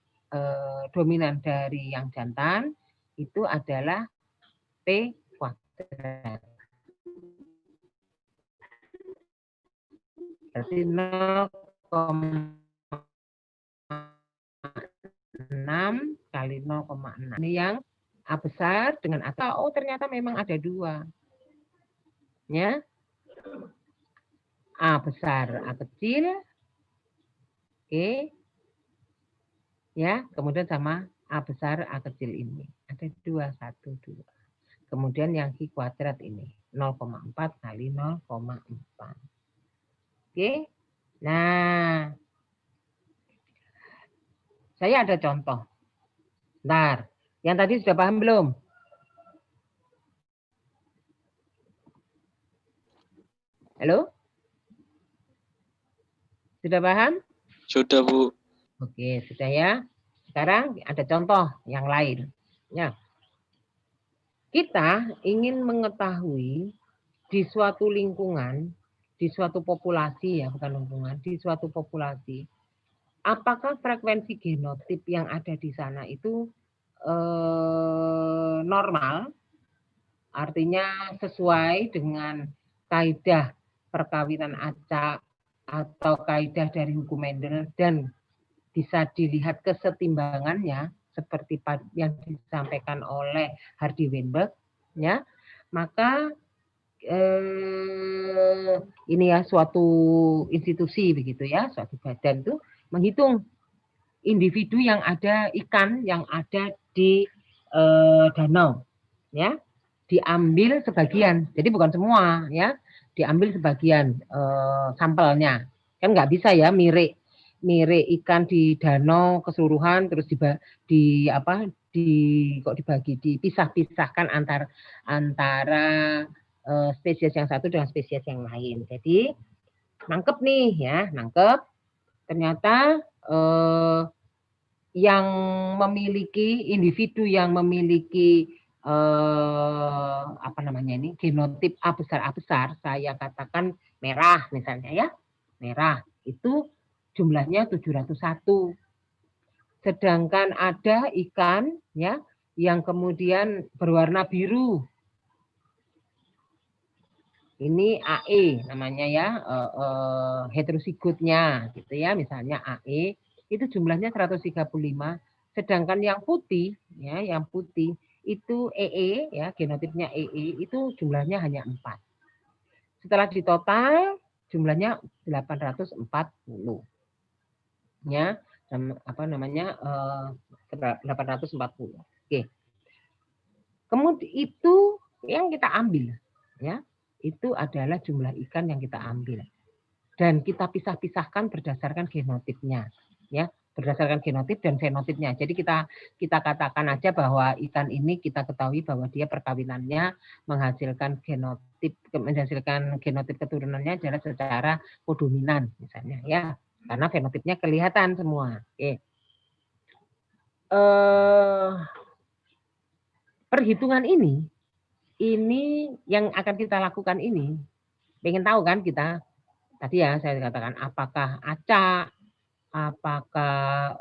dominan dari yang jantan itu adalah P kuadrat. Berarti 0,6 kali 0,6. Ini yang A besar dengan A. Oh, ternyata memang ada 2. Ya. A besar, A kecil. Oke. Ya, kemudian sama A besar, A kecil ini. Ada 2, 1, 2. Kemudian yang Q kuadrat ini 0,4 kali 0,4. Oke. Nah, saya ada contoh. Bentar. Yang tadi sudah paham belum? Halo? Sudah paham? Sudah, Bu. Oke, sudah ya. Sekarang ada contoh yang lain. Ya. Kita ingin mengetahui di suatu lingkungan, di suatu populasi ya, bukan lingkungan, di suatu populasi, apakah frekuensi genotip yang ada di sana itu normal, artinya sesuai dengan kaidah perkawinan acak atau kaidah dari hukum Mendel dan bisa dilihat kesetimbangannya seperti yang disampaikan oleh Hardy Weinberg, ya, maka ini ya suatu institusi begitu ya, suatu badan itu menghitung individu yang ada ikan yang ada di danau, ya. diambil sebagian. Jadi bukan semua ya, diambil sebagian sampelnya. Kan nggak bisa ya mirip ikan di danau keseluruhan terus dibagi dipisah-pisahkan antara spesies yang satu dengan spesies yang lain. Jadi nangkep nih ya, nangkep ternyata yang memiliki individu yang memiliki apa namanya ini genotip A besar, saya katakan merah misalnya ya, merah itu jumlahnya 701. Sedangkan ada ikan ya yang kemudian berwarna biru. Ini AE namanya ya, heterosigotnya gitu ya, misalnya AE itu jumlahnya 135, sedangkan yang putih ya, yang putih itu EE ya, genotipnya EE itu jumlahnya hanya 4. Setelah ditotal jumlahnya 840. Ya, apa namanya 840. Oke. Kemudian itu yang kita ambil ya. Itu adalah jumlah ikan yang kita ambil. Dan kita pisah-pisahkan berdasarkan genotipnya. Ya, berdasarkan genotip dan fenotipnya. Jadi kita katakan aja bahwa ikan ini kita ketahui bahwa dia perkawinannya menghasilkan genotip keturunannya adalah secara kodominan misalnya ya. Karena fenotipnya kelihatan semua. Oke. Perhitungan ini yang akan kita lakukan ini, pengen tahu kan kita, tadi ya saya katakan apakah acak, apakah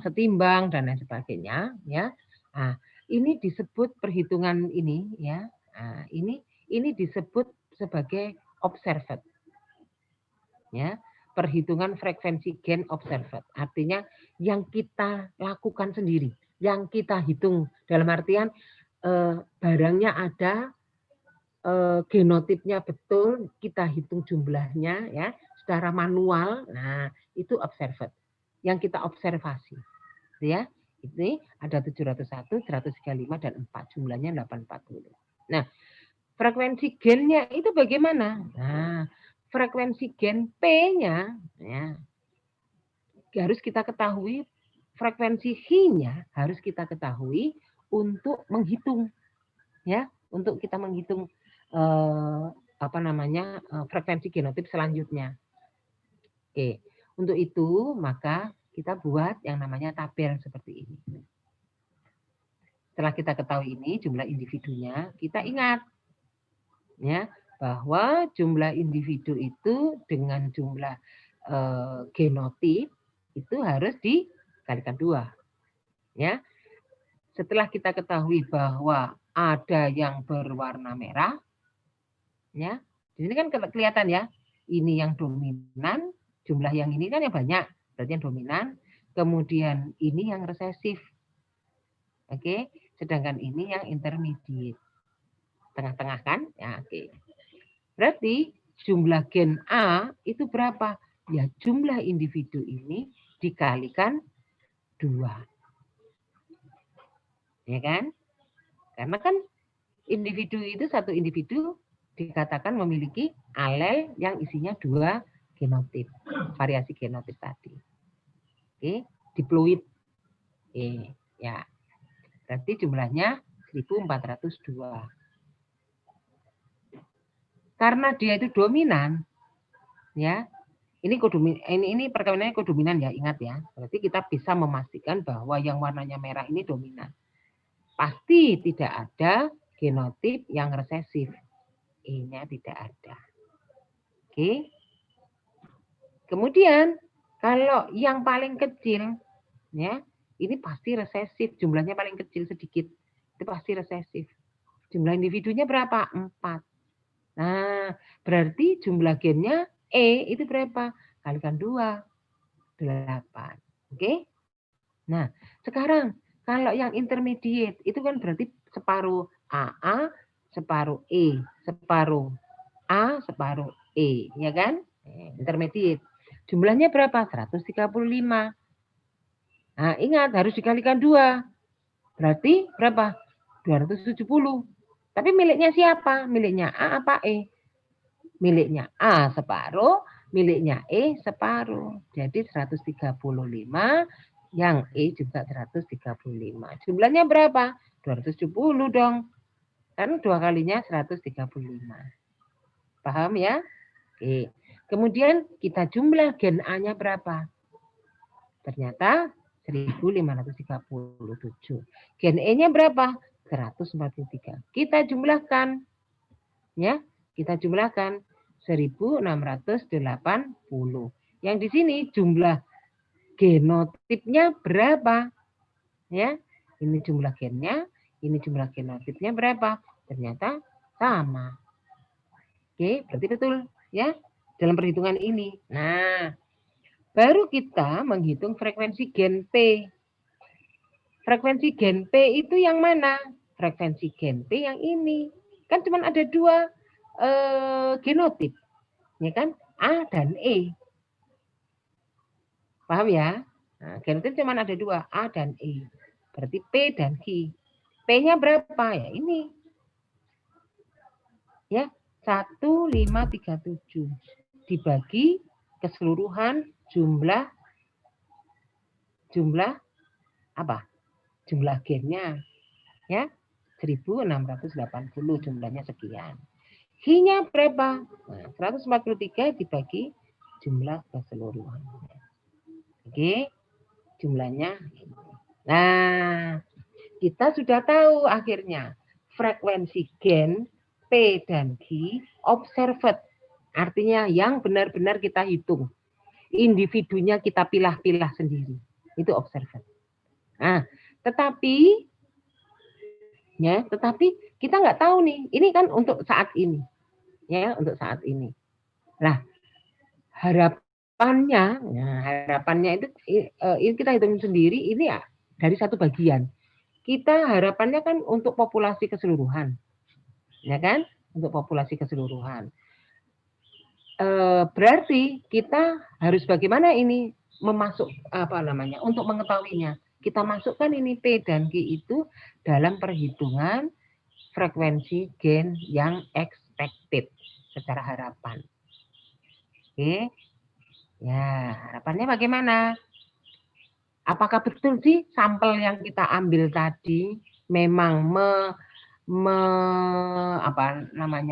setimbang dan lain sebagainya, ya. Nah, ini disebut perhitungan ini, ya. Nah, ini disebut sebagai observed, ya. Perhitungan frekuensi gen observed, artinya yang kita lakukan sendiri, yang kita hitung dalam artian barangnya ada, genotipnya betul, kita hitung jumlahnya ya secara manual. Nah, itu observed. Yang kita observasi. Ya. Ini ada 701, 135 dan 4, jumlahnya 840. Nah, frekuensi gennya itu bagaimana? Nah, frekuensi gen P-nya ya harus kita ketahui, frekuensi H-nya harus kita ketahui untuk menghitung ya, untuk kita menghitung frekuensi genotip selanjutnya. Oke, untuk itu maka kita buat yang namanya tabel seperti ini. Setelah kita ketahui ini jumlah individunya, kita ingat ya bahwa jumlah individu itu dengan jumlah genotip itu harus dikalikan 2. Ya. Setelah kita ketahui bahwa ada yang berwarna merah, ya, di sini kan kelihatan ya, ini yang dominan, jumlah yang ini kan yang banyak, berarti yang dominan, kemudian ini yang resesif, oke, sedangkan ini yang intermediate, tengah-tengah kan, ya, oke. Berarti jumlah gen A itu berapa? Ya jumlah individu ini dikalikan 2. Ya kan? Karena kan individu itu satu individu dikatakan memiliki alel yang isinya 2 genotip, variasi genotip tadi. Oke, diploid. Ya. Berarti jumlahnya 1402. Karena dia itu dominan, ya. Ini perkawinannya kodominan ya, ingat ya. Berarti kita bisa memastikan bahwa yang warnanya merah ini dominan. Pasti tidak ada genotip yang resesif. E-nya tidak ada. Oke. Kemudian kalau yang paling kecil ya, ini pasti resesif, jumlahnya paling kecil sedikit. Itu pasti resesif. Jumlah individunya berapa? 4. Nah, berarti jumlah gennya E itu berapa? Kalikan 2. 8. Oke? Nah, sekarang kalau yang intermediate itu kan berarti separuh AA, separuh E, separuh A, separuh E, ya kan? Intermediate. Jumlahnya berapa? 135. Nah, ingat harus dikalikan 2. Berarti berapa? 270. Tapi miliknya siapa? Miliknya A apa E? Miliknya A separuh, miliknya E separuh. Jadi 135, yang E juga 135. Jumlahnya berapa? 270 dong. Kan 2 kalinya 135. Paham ya? Oke. Kemudian kita jumlah gen A-nya berapa? Ternyata 1537. Gen E-nya berapa? 143. Kita jumlahkan. Ya, kita jumlahkan 1680. Yang di sini jumlah genotipnya berapa? Ya, ini jumlah gennya, ini jumlah genotipnya berapa? Ternyata sama. Oke, berarti betul ya dalam perhitungan ini. Nah, baru kita menghitung frekuensi gen P. Frekuensi gen P itu yang mana? Frekuensi gen P yang ini. Kan cuma ada 2 genotip. Ya kan? A dan E. Paham ya? Nah, genotip cuma ada 2, A dan E. Berarti P dan Q. P-nya berapa? Ya ini. Ya, 1537 dibagi keseluruhan jumlah apa? Jumlah gennya. Ya, 1680 jumlahnya sekian. Q-nya berapa? Nah, 143 dibagi jumlah keseluruhan. Oke, jumlahnya. Nah, kita sudah tahu akhirnya frekuensi gen P dan Q observed. Artinya yang benar-benar kita hitung. Individunya kita pilah-pilah sendiri. Itu observed. Nah, tetapi kita nggak tahu nih. Ini kan untuk saat ini. Ya, untuk saat ini. Nah, harapannya itu kita hitung sendiri ini ya dari satu bagian. Kita harapannya kan untuk populasi keseluruhan, ya kan? Untuk populasi keseluruhan. Berarti kita harus bagaimana ini untuk mengetahuinya. Kita masukkan ini P dan Q itu dalam perhitungan frekuensi gen yang expected secara harapan. Oke. Ya, harapannya bagaimana? Apakah betul sih sampel yang kita ambil tadi memang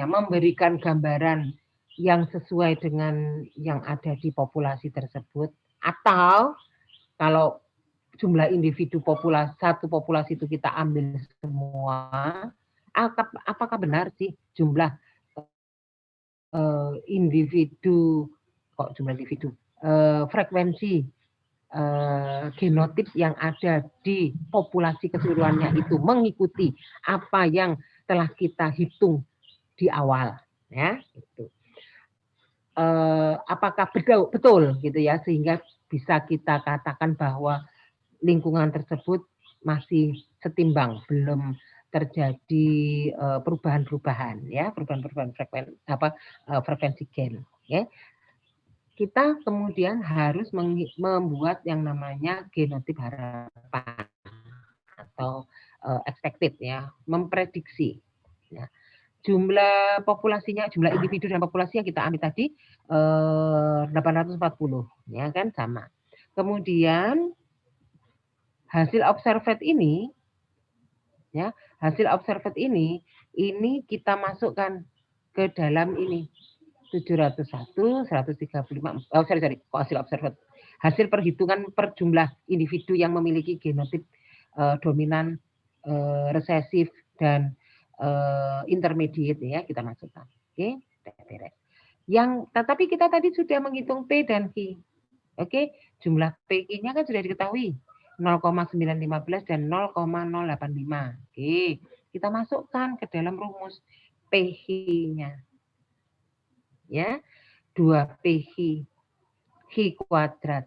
memberikan gambaran yang sesuai dengan yang ada di populasi tersebut? Atau kalau jumlah individu satu populasi itu kita ambil semua, apakah benar sih jumlah frekuensi genotip yang ada di populasi keseluruhannya itu mengikuti apa yang telah kita hitung di awal, ya itu. Apakah betul gitu ya, sehingga bisa kita katakan bahwa lingkungan tersebut masih setimbang, belum terjadi perubahan-perubahan ya, perubahan-perubahan frekuensi gen, ya. Kita kemudian harus membuat yang namanya genotip harapan atau expected ya, memprediksi. Ya. Jumlah populasinya, jumlah individu dan populasi yang kita ambil tadi 840, ya kan sama. Kemudian hasil observed ini, ya hasil observed ini kita masukkan ke dalam ini 701, 135, hasil observed. Hasil perhitungan per jumlah individu yang memiliki genotip dominan, resesif, dan intermediate ya, kita masukkan. Oke, beres. Tetapi kita tadi sudah menghitung P dan Q. Oke, jumlah P-nya kan sudah diketahui 0,915 dan 0,085. Oke, kita masukkan ke dalam rumus PH-nya. Ya, 2PH kuadrat.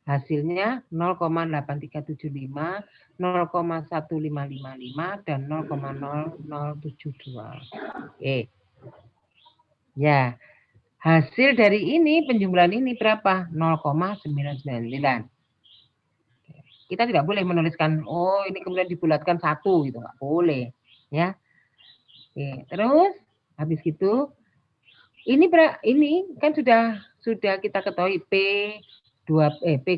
Hasilnya 0,8375, 0,1555, dan 0,0072. Oke. Ya, hasil dari ini, penjumlahan ini berapa? 0,999. Kita tidak boleh menuliskan, oh ini kemudian dibulatkan 1, gitu. Nggak boleh. Ya. Oke, terus habis gitu ini kan sudah kita ketahui P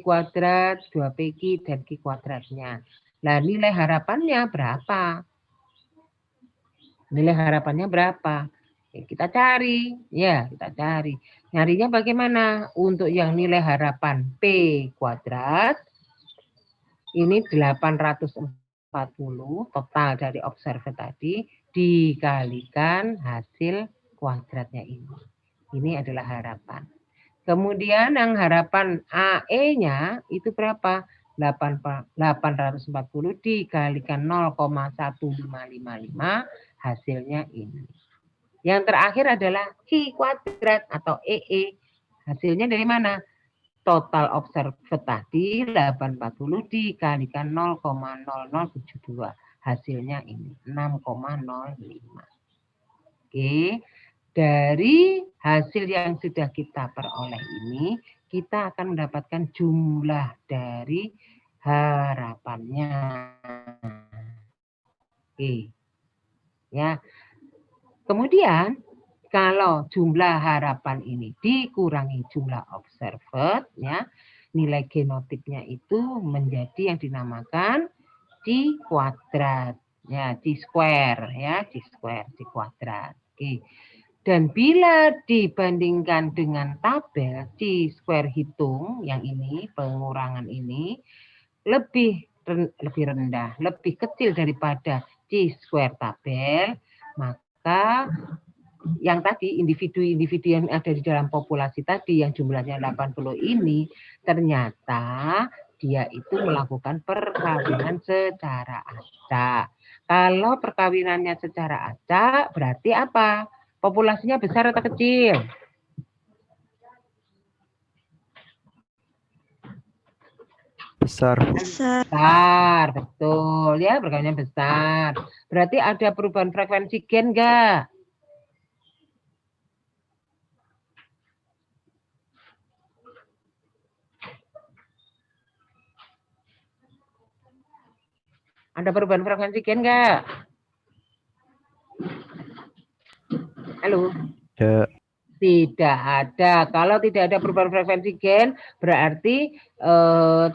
kuadrat, 2PQ dan Q kuadratnya. Nah, nilai harapannya berapa? Nilai harapannya berapa? Kita cari, ya kita cari. Nyarinya bagaimana? Untuk yang nilai harapan P kuadrat, ini 840 total dari observer tadi, dikalikan hasil kuadratnya ini. Ini adalah harapan. Kemudian yang harapan AE-nya itu berapa? 840 dikalikan 0,1555, hasilnya ini. Yang terakhir adalah Q kuadrat atau EE. Hasilnya dari mana? Total observer tadi 840 dikalikan 0,0072. Hasilnya ini 6,05. Oke. Dari hasil yang sudah kita peroleh ini, kita akan mendapatkan jumlah dari harapannya. Oke. Ya. Kemudian kalau jumlah harapan ini dikurangi jumlah observer, ya, nilai genotipnya itu menjadi yang dinamakan C kuadrat, ya, C square, ya, C square, C kuadrat. Oke. Dan bila dibandingkan dengan tabel C square hitung yang ini, pengurangan ini lebih rendah, lebih kecil daripada C square tabel, maka yang tadi individu-individu yang ada di dalam populasi tadi yang jumlahnya 80 ini ternyata dia itu melakukan perkawinan secara acak. Kalau perkawinannya secara acak berarti apa? Populasinya besar atau kecil? Besar. Besar, betul ya, perkawinannya besar. Berarti ada perubahan frekuensi gen enggak? Ada perubahan frekuensi gen enggak? Halo? Ya. Tidak ada. Kalau tidak ada perubahan frekuensi gen, berarti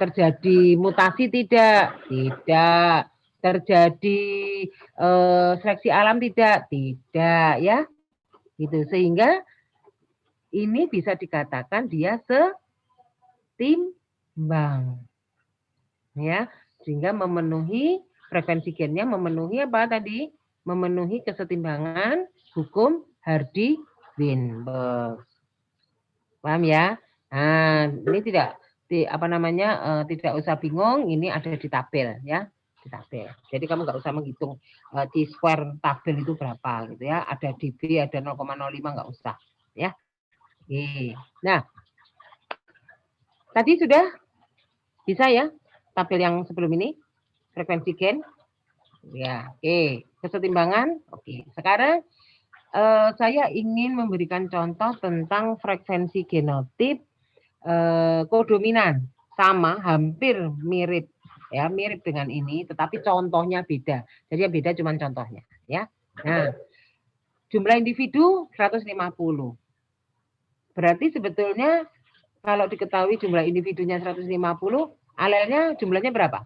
terjadi mutasi tidak? Tidak. Terjadi seleksi alam tidak? Tidak, ya. Gitu. Sehingga ini bisa dikatakan dia setimbang. Ya, sehingga memenuhi frekuensi gennya memenuhi apa tadi? Memenuhi kesetimbangan hukum Hardy-Weinberg. Paham ya? Nah, ini tidak tidak usah bingung, ini ada di tabel ya, di tabel. Jadi kamu nggak usah menghitung di square tabel itu berapa gitu ya. Ada dB, ada 0,05 nggak usah ya. Oke. Nah, tadi sudah bisa ya tabel yang sebelum ini frekuensi gen. Ya, oke. Kesetimbangan. Oke. Sekarang saya ingin memberikan contoh tentang frekuensi genotip kodominan, sama hampir mirip ya, mirip dengan ini, tetapi contohnya beda. Jadi yang beda cuma contohnya ya. Nah, jumlah individu 150. Berarti sebetulnya kalau diketahui jumlah individunya 150, alelnya jumlahnya berapa?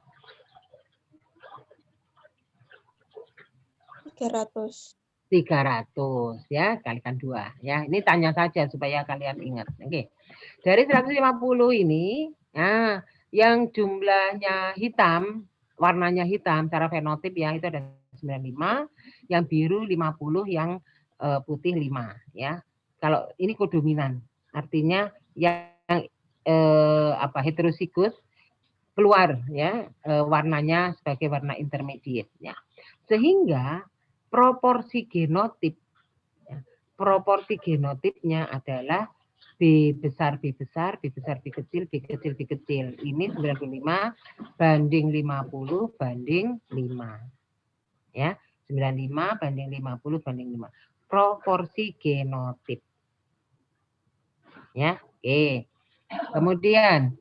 300. 300 ya, kalikan 2 ya. Ini tanya saja supaya kalian ingat. Oke. Dari 150 ini, nah, yang jumlahnya hitam, warnanya hitam secara fenotip ya, itu ada 95, yang biru 50, yang putih 5 ya. Kalau ini kodominan, artinya yang heterosigus keluar ya, warnanya sebagai warna intermediate ya. Sehingga proporsi genotip, ya, proporsi genotipnya adalah B besar, B besar, B besar, B kecil, B kecil, B kecil. Ini 95 banding 50 banding 5. Ya, 95 banding 50 banding 5. Proporsi genotip. Ya, oke. Kemudian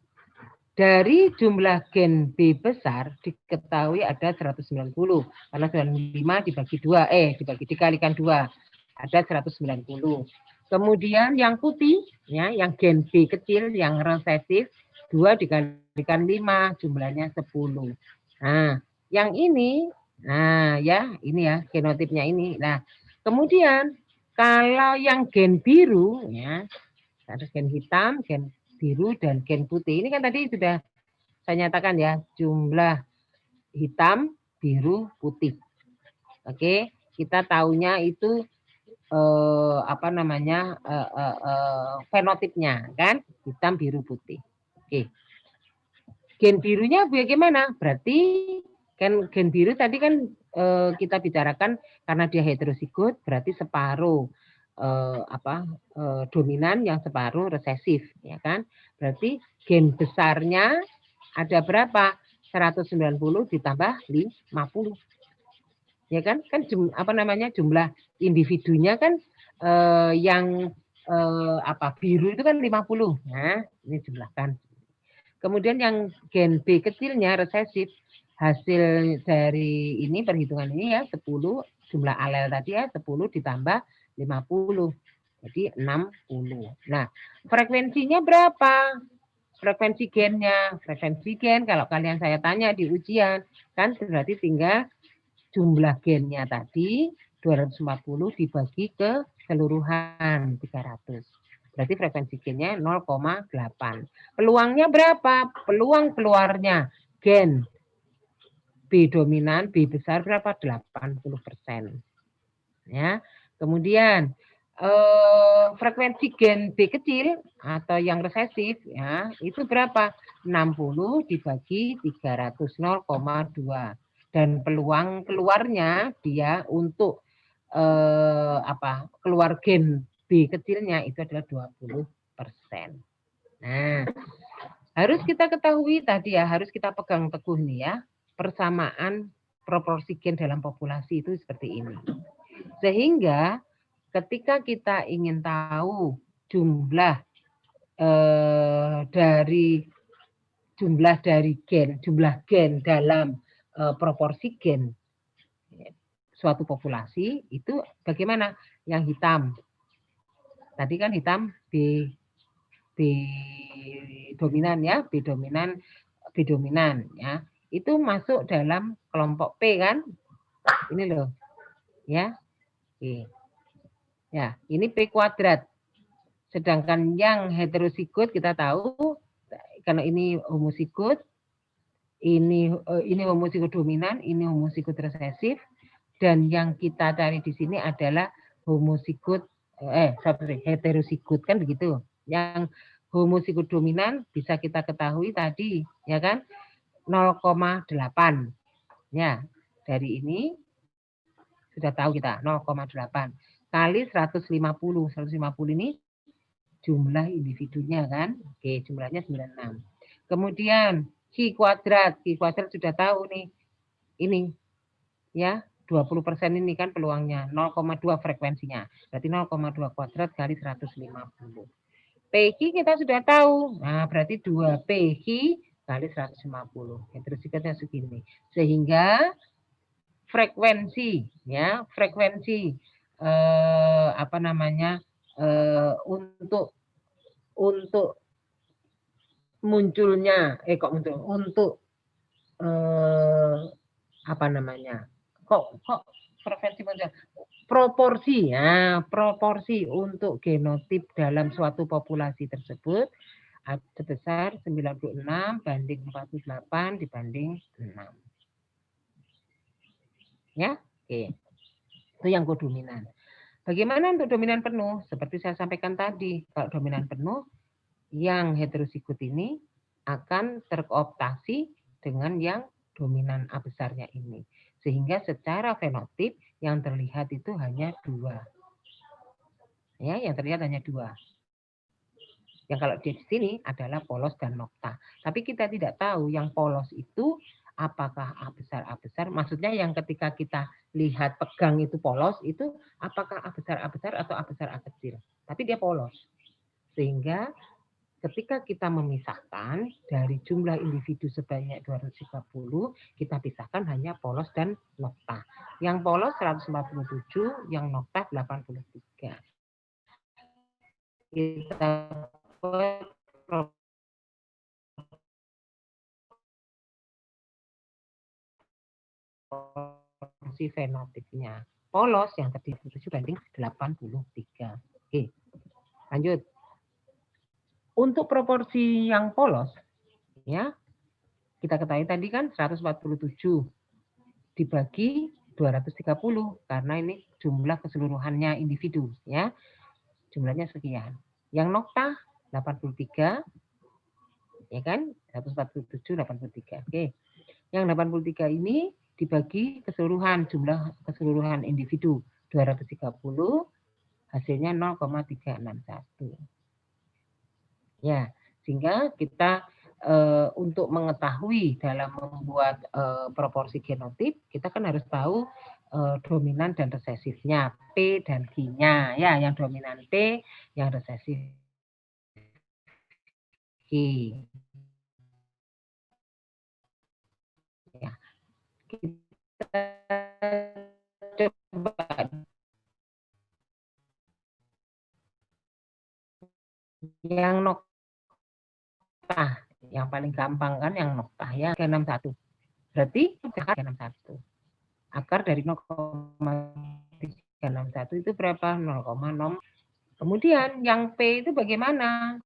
Dari jumlah gen B besar diketahui ada 190 karena 95 dibagi 2 dikalikan 2 ada 190. Kemudian yang putih ya, yang gen B kecil yang resesif 2 dikalikan 5 jumlahnya 10. Nah, yang ini ya, ini ya genotipnya ini. Nah, kemudian kalau yang gen biru ya, ada gen hitam, gen biru dan gen putih. Ini kan tadi sudah saya nyatakan ya, jumlah hitam, biru, putih. Oke, kita tahunya itu fenotipnya kan, hitam, biru, putih. Oke. Gen birunya bagaimana? Berarti kan gen biru tadi kan kita bicarakan karena dia heterosigot, berarti separuh dominan, yang separuh resesif, ya kan? Berarti gen besarnya ada berapa? 190 ditambah 50. Ya kan? Kan jumlah individunya kan yang biru itu kan 50. Nah, ini jumlahkan. Kemudian yang gen B kecilnya resesif, hasil dari ini perhitungan ini ya 10, jumlah alel tadi ya 10 ditambah 50. Jadi 60. Nah, frekuensinya berapa? Frekuensi gennya. Frekuensi gen kalau kalian saya tanya di ujian, kan berarti tinggal jumlah gennya tadi 240 dibagi ke keseluruhan 300. Berarti frekuensi gennya 0,8. Peluangnya berapa? Peluang keluarnya gen B dominan, B besar berapa? 80%. Ya. Kemudian frekuensi gen B kecil atau yang resesif ya, itu berapa? 60 dibagi 300, 0,2. Dan peluang keluarnya dia untuk keluar gen B kecilnya itu adalah 20%. Nah, harus kita ketahui tadi ya, harus kita pegang teguh nih ya, persamaan proporsi gen dalam populasi itu seperti ini. Sehingga ketika kita ingin tahu jumlah dari gen dalam proporsi gen suatu populasi itu bagaimana? Yang hitam. Tadi kan hitam B dominan ya, B dominan ya. Itu masuk dalam kelompok P kan? Ini loh. Ya. Oke. Ya, ini P kuadrat. Sedangkan yang heterosigot kita tahu karena ini homosigot, ini homosigot dominan, ini homosigot resesif, dan yang kita cari di sini adalah heterosigot kan begitu. Yang homosigot dominan bisa kita ketahui tadi ya kan 0,8. Ya, dari ini sudah tahu kita 0,8 kali 150. 150 ini jumlah individunya kan. Oke, jumlahnya 96. Kemudian Q kuadrat sudah tahu nih. Ini ya, 20% ini kan peluangnya, 0,2 frekuensinya. Berarti 0,2 kuadrat kali 150. PQ kita sudah tahu. Nah, berarti 2 PQ kali 150. Terus sikatnya segini. Sehingga frekuensi ya, untuk munculnya proporsi untuk genotip dalam suatu populasi tersebut sebesar 96 banding 48 dibanding 6. Ya, oke. Itu yang kodominan. Bagaimana untuk dominan penuh? Seperti saya sampaikan tadi, kalau dominan penuh, yang heterosigot ini akan terkooptasi dengan yang dominan A besarnya ini. Sehingga secara fenotip yang terlihat itu hanya 2. Ya, yang terlihat hanya 2. Yang kalau di sini adalah polos dan nokta. Tapi kita tidak tahu yang polos itu apakah A besar, maksudnya yang ketika kita lihat pegang itu polos, itu apakah A besar atau A besar A kecil. Tapi dia polos. Sehingga ketika kita memisahkan dari jumlah individu sebanyak 230, kita pisahkan hanya polos dan nokta. Yang polos 147, yang nokta 83. Kita buat proporsi fenotipnya. Polos yang terdiri 7 banding 83. Oke, lanjut. Untuk proporsi yang polos, ya, kita ketahui tadi kan 147 dibagi 230 karena ini jumlah keseluruhannya individu, ya. Jumlahnya sekian. Yang nokta 83, ya kan? 147 83. Oke. Yang 83 ini dibagi keseluruhan jumlah keseluruhan individu 230, hasilnya 0,361. Ya, sehingga kita untuk mengetahui dalam membuat proporsi genotip, kita kan harus tahu dominan dan resesifnya, P dan Q-nya. Ya, yang dominan P, yang resesif Q. Ya, kita coba yang nokta, yang paling gampang kan yang nokta ya, 61. Berarti 61. Akar dari 0,361 itu berapa? 0,0. Kemudian yang P itu bagaimana?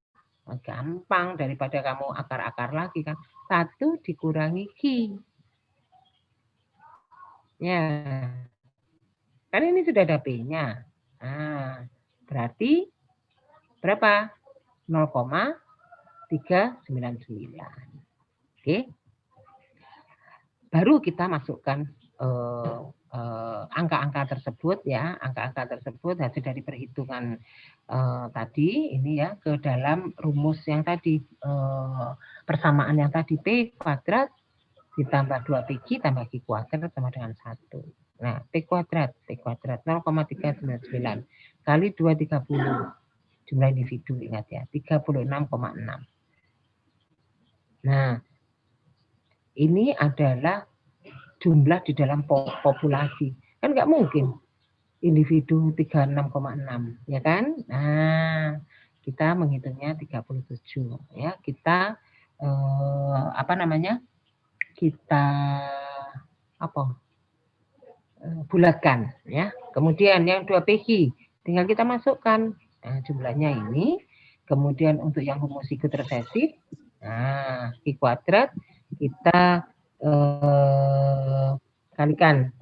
Nah, gampang, daripada kamu akar-akar lagi kan. 1 dikurangi Q. Ya, kan ini sudah ada P-nya. Nah, berarti berapa? 0,399. Oke. Baru kita masukkan angka-angka tersebut ya, angka-angka tersebut hasil dari perhitungan tadi ini ya ke dalam rumus yang tadi, persamaan yang tadi, P kuadrat ditambah 2PQ tambah Q kuadrat sama dengan 1. Nah, P kuadrat 0,399 kali 230 jumlah individu, ingat ya, 36,6. Nah, ini adalah jumlah di dalam populasi. Kan nggak mungkin individu 36,6, ya kan? Nah, kita menghitungnya 37 ya. Kita apa namanya? Kita bulatkan ya. Kemudian yang 2PQ tinggal kita masukkan. Nah, jumlahnya ini. Kemudian untuk yang homozigot resesif, nah, Q kuadrat kita kalikan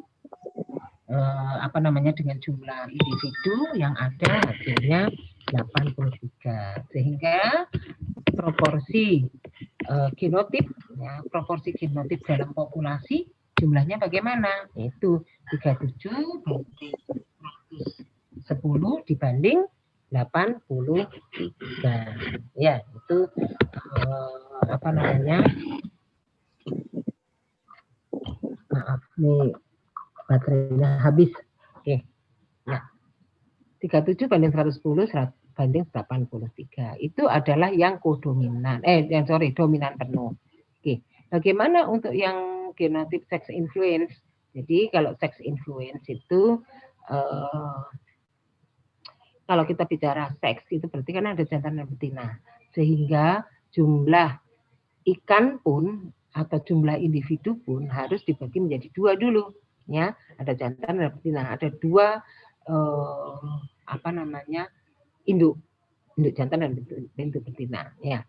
apa namanya dengan jumlah individu yang ada, hasilnya 83. Sehingga proporsi genotip ya, proporsi genotip dalam populasi jumlahnya bagaimana? Yaitu 37 banding 10 dibanding 83. Ya, itu apa namanya? Maaf nih, baterainya habis. Oke. Nah, 37 banding 110 banding 83. Itu adalah yang kodominan. Dominan penuh. Oke. Bagaimana untuk yang genotip sex influence? Jadi kalau sex influence itu kalau kita bicara seks itu berarti kan ada jantan dan betina. Sehingga jumlah ikan pun atau jumlah individu pun harus dibagi menjadi 2 dulu, ya. Ada jantan dan betina, ada 2 apa namanya? induk jantan dan induk betina, ya.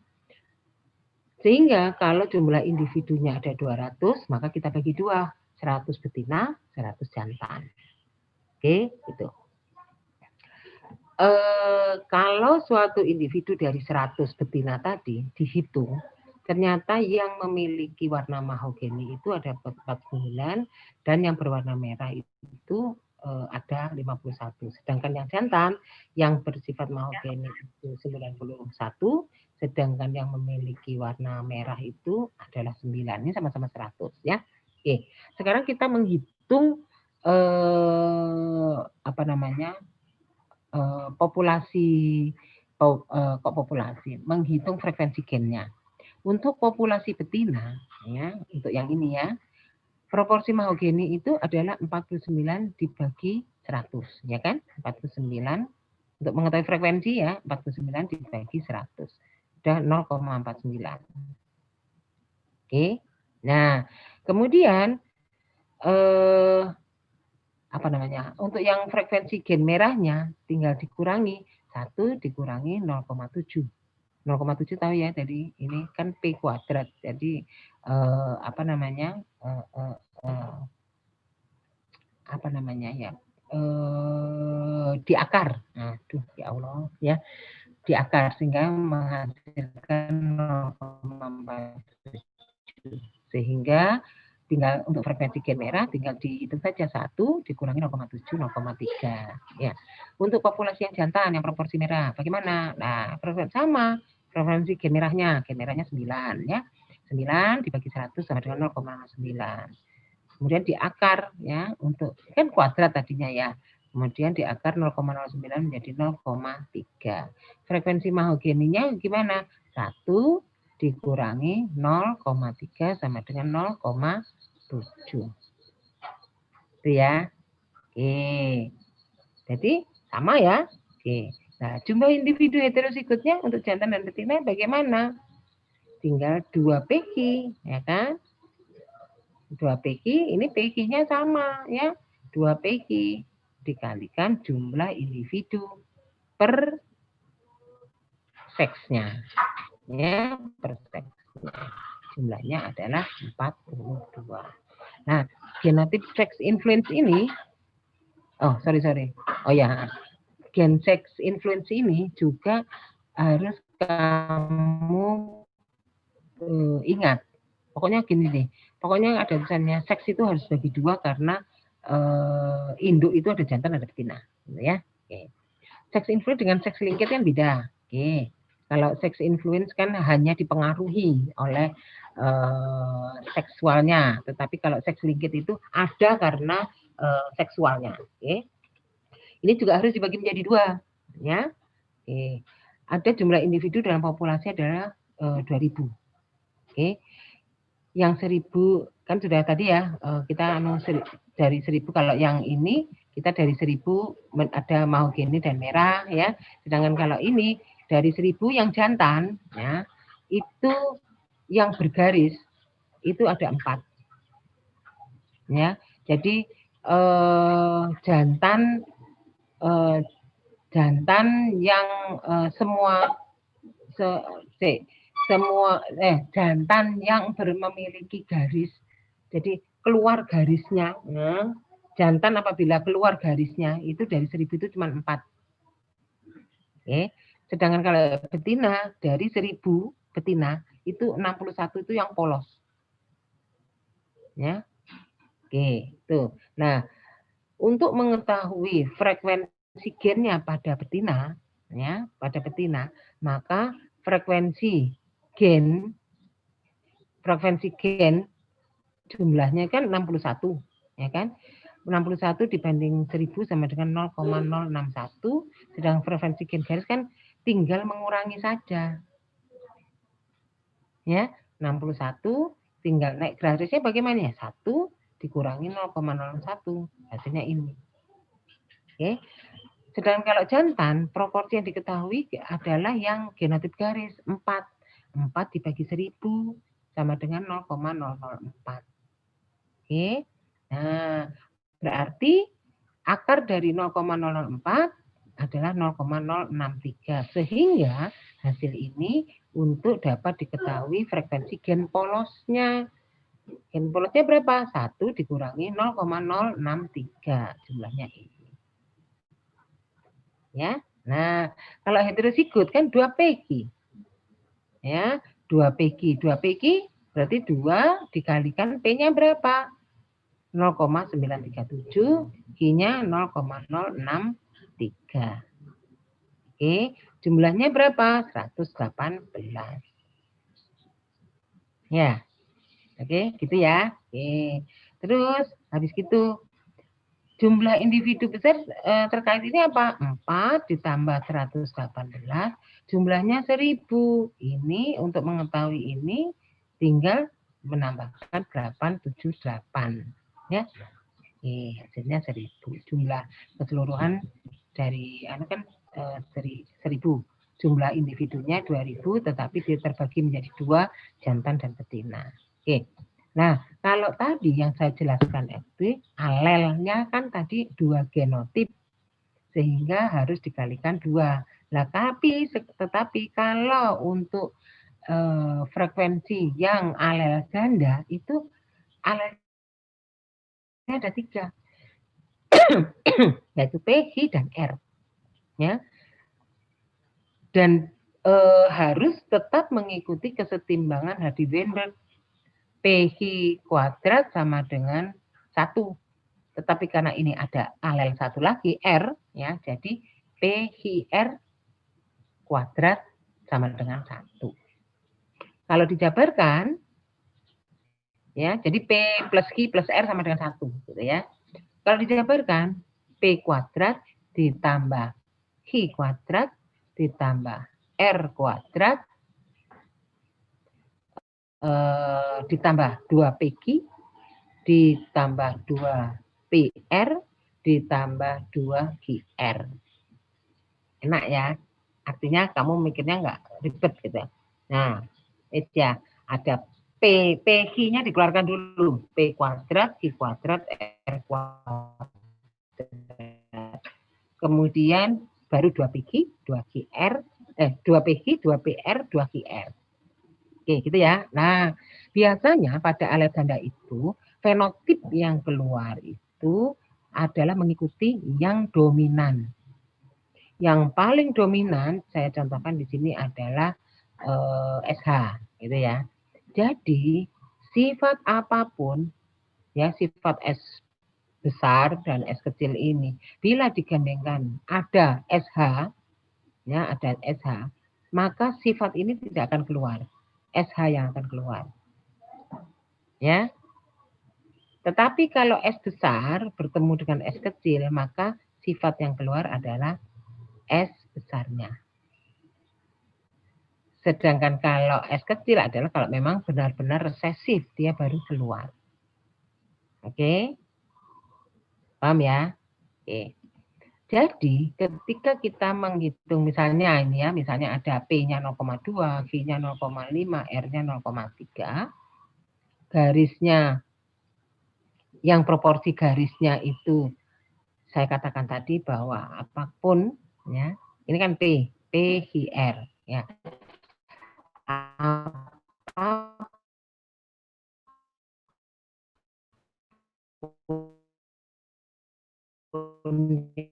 Sehingga kalau jumlah individunya ada 200, maka kita bagi 2, 100 betina, 100 jantan. Oke, gitu. Kalau suatu individu dari 100 betina tadi dihitung, ternyata yang memiliki warna mahogani itu ada 49 dan yang berwarna merah itu ada 51. Sedangkan yang jantan yang bersifat mahogani itu 91, sedangkan yang memiliki warna merah itu adalah 9. Ini sama-sama 100 ya. Oke, sekarang kita menghitung apa namanya? Populasi kok populasi, menghitung frekuensi gennya. Untuk populasi betina, ya, untuk yang ini ya, proporsi mahogeni itu adalah 49 dibagi 100, ya kan? 49 untuk mengetahui frekuensi ya, 49 dibagi 100. Sudah 0,49. Oke. Nah, kemudian apa namanya? Untuk yang frekuensi gen merahnya tinggal dikurangi 1 dikurangi 0,7. 0,7 tahu ya, jadi ini kan P kuadrat. Jadi apa namanya? Apa namanya ya? Di akar. Aduh, ya Allah ya. Di akar sehingga menghasilkan 0,47. Sehingga tinggal untuk frekuensi gen merah tinggal dihitung saja 1 dikurangi 0,7 0,3 ya. Untuk populasi yang jantan yang proporsi merah bagaimana? Nah, sama frekuensi gen merahnya 9 ya. 9 dibagi 100 sama dengan 0,9. Kemudian di akar ya, untuk kan kuadrat tadinya ya. Kemudian di akar 0,09 menjadi 0,3. Frekuensi mahogeninya gimana? 1 dikurangi 0,3 sama dengan 0,7. Itu ya. Oke. Jadi sama ya. Oke. Nah, jumlah individu heterosigotnya untuk jantan dan betina bagaimana? Tinggal 2 PQ, ya kan? 2 PQ, ini PQ-nya sama ya. 2 PQ dikalikan jumlah individu per seksnya. Ya, per seksnya. Jumlahnya adalah 42. Nah, genotip sex influence ini, oh ya, gen sex influence ini juga harus kamu ingat. Pokoknya gini deh, pokoknya ada tulisannya seks itu harus bagi 2 karena induk itu ada jantan ada betina, gitu ya. Oke. Sex influence dengan sex linked kan beda. Oke. Kalau sex influence kan hanya dipengaruhi oleh seksualnya, tetapi kalau sex linked itu ada karena seksualnya. Oke. Ini juga harus dibagi menjadi 2, ya. Oke. Ada jumlah individu dalam populasi adalah 2000. Oke. Yang 1000 kan sudah tadi ya, kita dari 1000, kalau yang ini kita dari 1000 ada mahogeni dan merah ya. Sedangkan kalau ini dari 1000 yang jantan ya, itu yang bergaris itu ada 4. Ya. Jadi jantan yang semua jantan yang memiliki garis, jadi keluar garisnya, jantan apabila keluar garisnya itu dari 1000 itu cuma 4. Oke. Sedangkan kalau betina dari 1000 betina itu 61 itu yang polos. Ya. Oke, tuh. Nah, untuk mengetahui frekuensi gennya pada betina, ya, maka frekuensi gen jumlahnya kan 61, ya kan? 61 dibanding 1000 sama dengan 0,061, sedang frekuensi gen garis kan tinggal mengurangi saja. Ya, 61 tinggal naik garisnya bagaimana ya? 1 dikurangi 0,01, hasilnya ini. Oke. Sedangkan kalau jantan, proporsi yang diketahui adalah yang genotip garis 4. 4 dibagi 1000 sama dengan 0,004. Oke. Nah, berarti akar dari 0,004 adalah 0,063. Sehingga hasil ini untuk dapat diketahui frekuensi gen polosnya. Gen polosnya berapa? 1 dikurangi 0,063. Jumlahnya ini. Ya. Nah, kalau heterozigot kan 2 PQ. Ya, 2 PQ. 2 PQ berarti 2 dikalikan P-nya berapa? 0,937, Q-nya 0,063. Oke, jumlahnya berapa? 118. Ya. Oke, gitu ya. Oke. Terus habis gitu jumlah individu besar terkait ini apa? 4 ditambah 118 jumlahnya 1000. Ini untuk mengetahui ini tinggal menambahkan 878 ya. Hasilnya 1000. Jumlah keseluruhan dari kan 1000. Jumlah individunya 2000, tetapi dia terbagi menjadi 2, jantan dan betina. Oke. Nah, kalau tadi yang saya jelaskan itu alelnya kan tadi 2 genotip, sehingga harus dikalikan 2. Nah, tetapi kalau untuk frekuensi yang alel ganda itu alelnya ada 3, yaitu PH dan R. Ya. Dan harus tetap mengikuti kesetimbangan Hardy-Weinberg. PH kuadrat sama dengan 1. Tetapi karena ini ada alel satu lagi, R, ya, jadi PHR kuadrat sama dengan 1. Kalau dijabarkan, ya, jadi P plus Q plus R sama dengan 1. Gitu ya. Kalau dijabarkan, P kuadrat ditambah Q kuadrat ditambah R kuadrat ditambah 2PQ ditambah 2PR ditambah 2QR. Enak ya? Artinya kamu mikirnya nggak ribet gitu. Nah, ya ada PQ-nya dikeluarkan dulu. P kuadrat, Q kuadrat, R kuadrat. Kemudian baru 2PQ, 2QR, 2PQ, 2PR, 2QR. Oke, gitu ya. Nah, biasanya pada alel ganda itu, fenotip yang keluar itu adalah mengikuti yang dominan. Yang paling dominan, saya contohkan di sini adalah SH, gitu ya. Jadi, sifat apapun, ya sifat S besar dan S kecil ini, bila digandengkan ada SH, ya ada SH, maka sifat ini tidak akan keluar. SH yang akan keluar. Ya. Tetapi kalau S besar bertemu dengan S kecil, maka sifat yang keluar adalah S besarnya. Sedangkan kalau S kecil adalah kalau memang benar-benar resesif, dia baru keluar. Oke? Paham ya? Oke. Jadi ketika kita menghitung misalnya ini ya, misalnya ada P-nya 0,2, V-nya 0,5, R-nya 0,3, garisnya yang proporsi garisnya itu saya katakan tadi bahwa apapun ya, ini kan P R ya. Apapun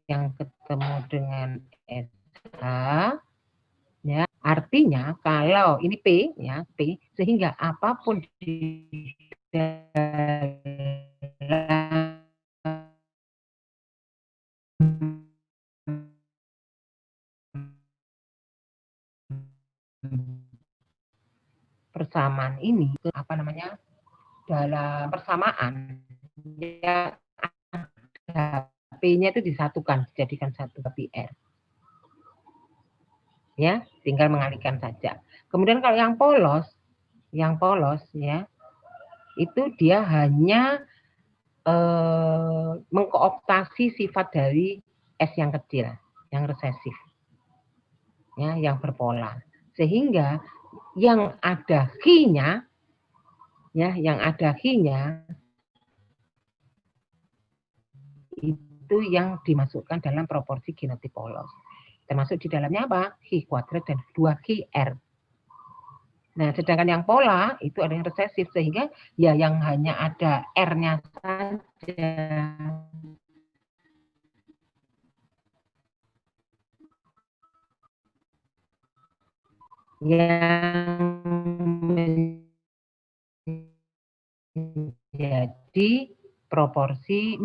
yang ketemu dengan SH ya, artinya kalau ini P ya, P, sehingga apapun di dalam persamaan ini apa namanya, dalam persamaan ya P-nya itu disatukan, dijadikan satu PR. Ya, tinggal mengalihkan saja. Kemudian kalau yang polos ya, itu dia hanya mengkooptasi sifat dari S yang kecil, yang resesif, ya, yang berpola, sehingga yang ada Q-nya, ya, yang ada Q-nya itu yang dimasukkan dalam proporsi genotip polos. Termasuk di dalamnya apa? Q kuadrat dan 2QR. Nah, sedangkan yang pola itu ada yang resesif, sehingga ya yang hanya ada R-nya saja. Yang menjadi proporsi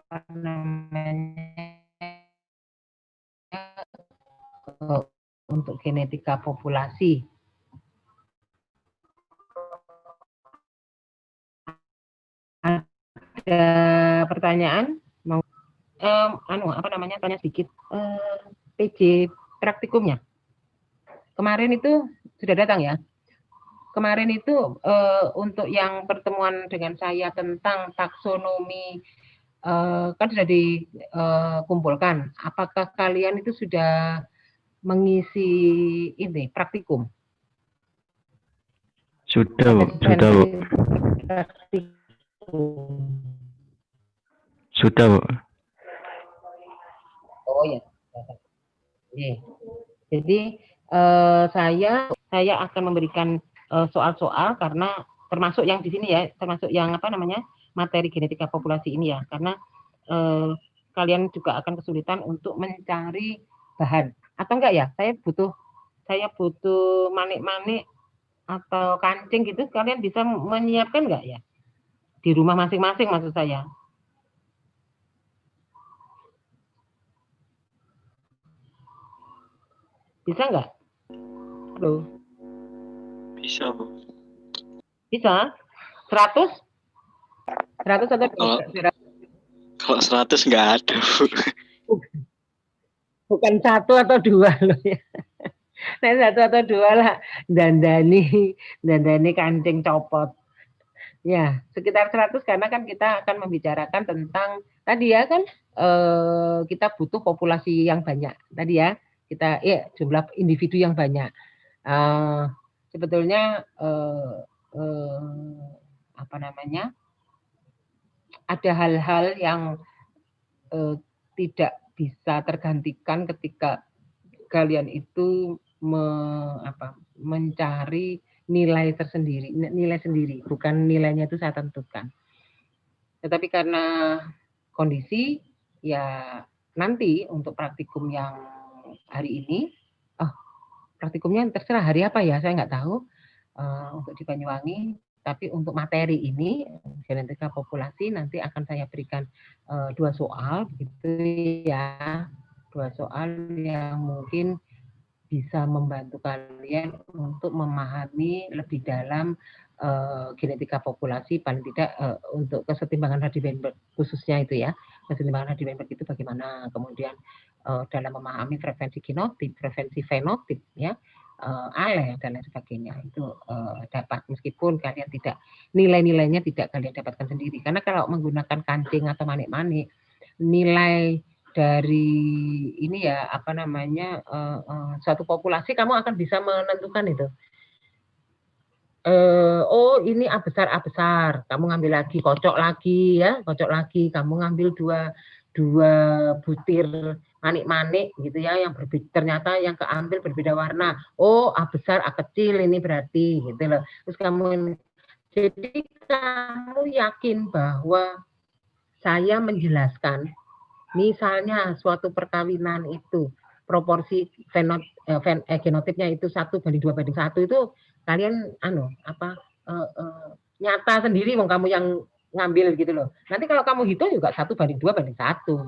apa namanya, untuk genetika populasi. Ada pertanyaan? apa namanya, tanya sedikit, PJ praktikumnya. Kemarin itu sudah datang ya? Kemarin itu untuk yang pertemuan dengan saya tentang taksonomi kan sudah dikumpulkan. Apakah kalian itu sudah mengisi ini praktikum? Sudah, Bu. Sudah, Bu. Sudah, Bu. Oh ya. Jadi saya akan memberikan soal-soal karena termasuk yang di sini ya, termasuk yang apa namanya, materi genetika populasi ini ya, karena kalian juga akan kesulitan untuk mencari bahan atau enggak ya, saya butuh manik-manik atau kancing gitu, kalian bisa menyiapkan enggak ya di rumah masing-masing maksud saya. Bisa enggak? Halo. Bisa, Bu. Bisa? 100? 100 atau Kalau 100 nggak ada, Bu. Bukan 1 atau 2 loh ya. Nah, 1 atau 2 lah, dandani kancing copot. Ya, sekitar 100 karena kan kita akan membicarakan tentang tadi ya kan kita butuh populasi yang banyak. Tadi ya, kita jumlah individu yang banyak. Sebetulnya apa namanya? Ada hal-hal yang tidak bisa tergantikan ketika kalian itu mencari nilai sendiri, bukan nilainya itu saya tentukan. Tetapi karena kondisi ya nanti untuk praktikum yang hari ini, praktikumnya terserah hari apa ya, saya nggak tahu untuk di Banyuwangi. Tapi untuk materi ini genetika populasi nanti akan saya berikan 2 soal gitu ya, 2 soal yang mungkin bisa membantu kalian untuk memahami lebih dalam genetika populasi, paling tidak untuk kesetimbangan Hardy-Weinberg khususnya itu ya, kesetimbangan Hardy-Weinberg itu bagaimana, kemudian dalam memahami frekuensi genotip, frekuensi fenotip ya, alel dan lain sebagainya itu dapat, meskipun kalian tidak nilai-nilainya tidak kalian dapatkan sendiri, karena kalau menggunakan kancing atau manik-manik nilai dari ini ya apa namanya suatu populasi kamu akan bisa menentukan itu. Oh ini A besar, kamu ngambil lagi, kocok lagi, kamu ngambil dua butir manik-manik gitu ya, yang ternyata yang keambil berbeda warna. Oh A besar, A kecil ini berarti gitu loh. Terus jadi kamu yakin bahwa saya menjelaskan, misalnya suatu perkawinan itu proporsi genotipnya itu 1:2:1 itu kalian nyata sendiri wong kamu yang ngambil gitu loh. Nanti kalau kamu hitung juga 1:2:1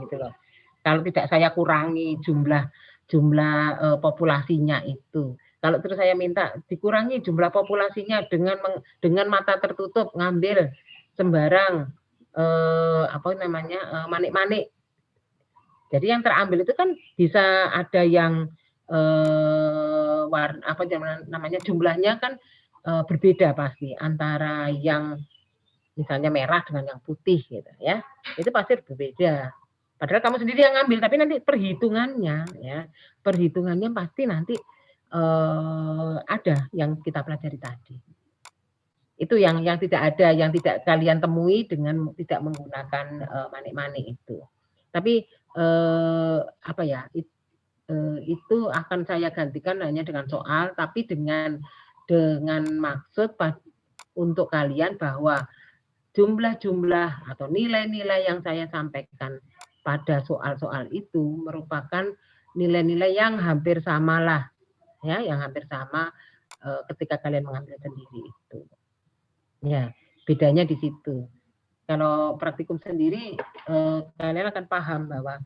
gitu loh. Kalau tidak saya kurangi jumlah populasinya itu. Kalau terus saya minta dikurangi jumlah populasinya dengan mata tertutup ngambil sembarang manik-manik. Jadi yang terambil itu kan bisa ada yang jumlahnya kan berbeda pasti antara yang misalnya merah dengan yang putih gitu ya. Itu pasti berbeda. Padahal kamu sendiri yang ngambil, tapi nanti perhitungannya pasti nanti ada yang kita pelajari tadi. Itu yang tidak ada, yang tidak kalian temui dengan tidak menggunakan manik-manik itu. Tapi itu akan saya gantikan hanya dengan soal, tapi dengan maksud untuk kalian bahwa jumlah-jumlah atau nilai-nilai yang saya sampaikan pada soal-soal itu merupakan nilai-nilai yang hampir sama lah, ya, yang hampir sama ketika kalian mengambil sendiri itu. Ya, bedanya di situ. Kalau praktikum sendiri, kalian akan paham bahwa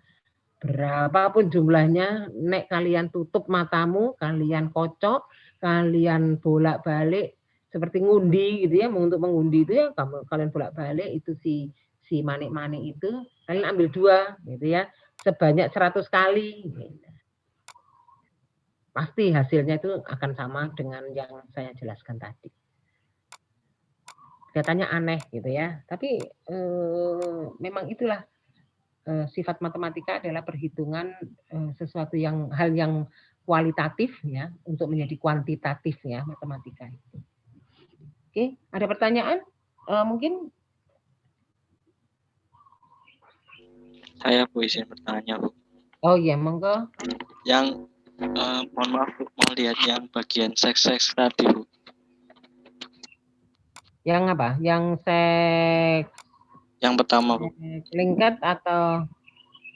berapapun jumlahnya, nek kalian tutup matamu, kalian kocok, kalian bolak-balik seperti ngundi gitu ya, untuk mengundi itu ya kalian bolak-balik itu si manik-manik itu Kalian ambil 2 gitu ya, sebanyak 100 kali. Gitu. Pasti hasilnya itu akan sama dengan yang saya jelaskan tadi. Kelihatannya aneh gitu ya, tapi memang itulah sifat matematika adalah perhitungan sesuatu yang hal yang kualitatif ya untuk menjadi kuantitatif ya matematika itu. Oke, ada pertanyaan? Mungkin Saya Bu izin bertanya Bu. oh iya, monggo. Yang mohon maaf Bu, mau lihat yang bagian seks tadi Bu. Yang apa? Yang seks Yang pertama Bu. lingkat atau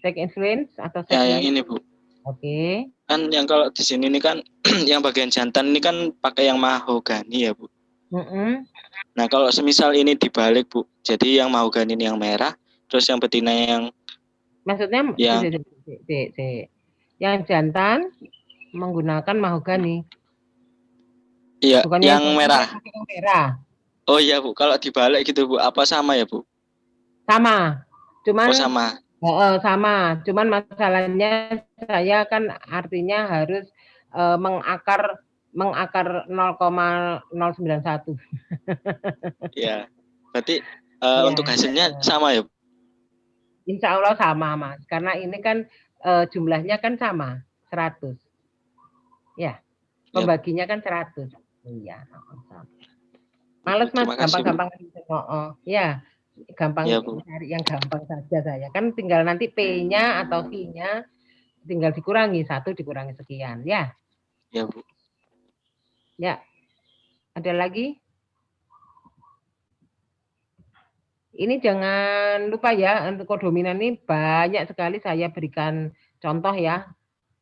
seks influence atau seks Ya yang lingkat? ini Bu. Oke. Kan yang kalau di sini ini kan yang bagian jantan ini kan pakai yang mahogani ya Bu. Nah kalau semisal ini dibalik Bu, jadi yang mahogani ini yang merah, terus yang betina yang maksudnya yang yang jantan menggunakan mahogani. iya bukan yang merah. Yang merah. Oh iya Bu, kalau dibalik gitu Bu, apa sama ya Bu? Sama, cuman Oh sama. Sama, cuman masalahnya saya kan artinya harus mengakar 0,091. Ya, berarti Ya, untuk hasilnya sama ya? Insya Allah sama Mas, karena ini kan jumlahnya kan sama 100. Ya, pembaginya kan 100. Iya. Males Mas, gampang-gampang. Ya, gampang ya, Bu. cari yang gampang saja saya. Kan tinggal nanti P-nya atau V-nya tinggal dikurangi 1 dikurangi sekian ya. Ya Bu. Ya. Ada lagi? Ini jangan lupa ya, untuk kodominan ini banyak sekali saya berikan contoh ya.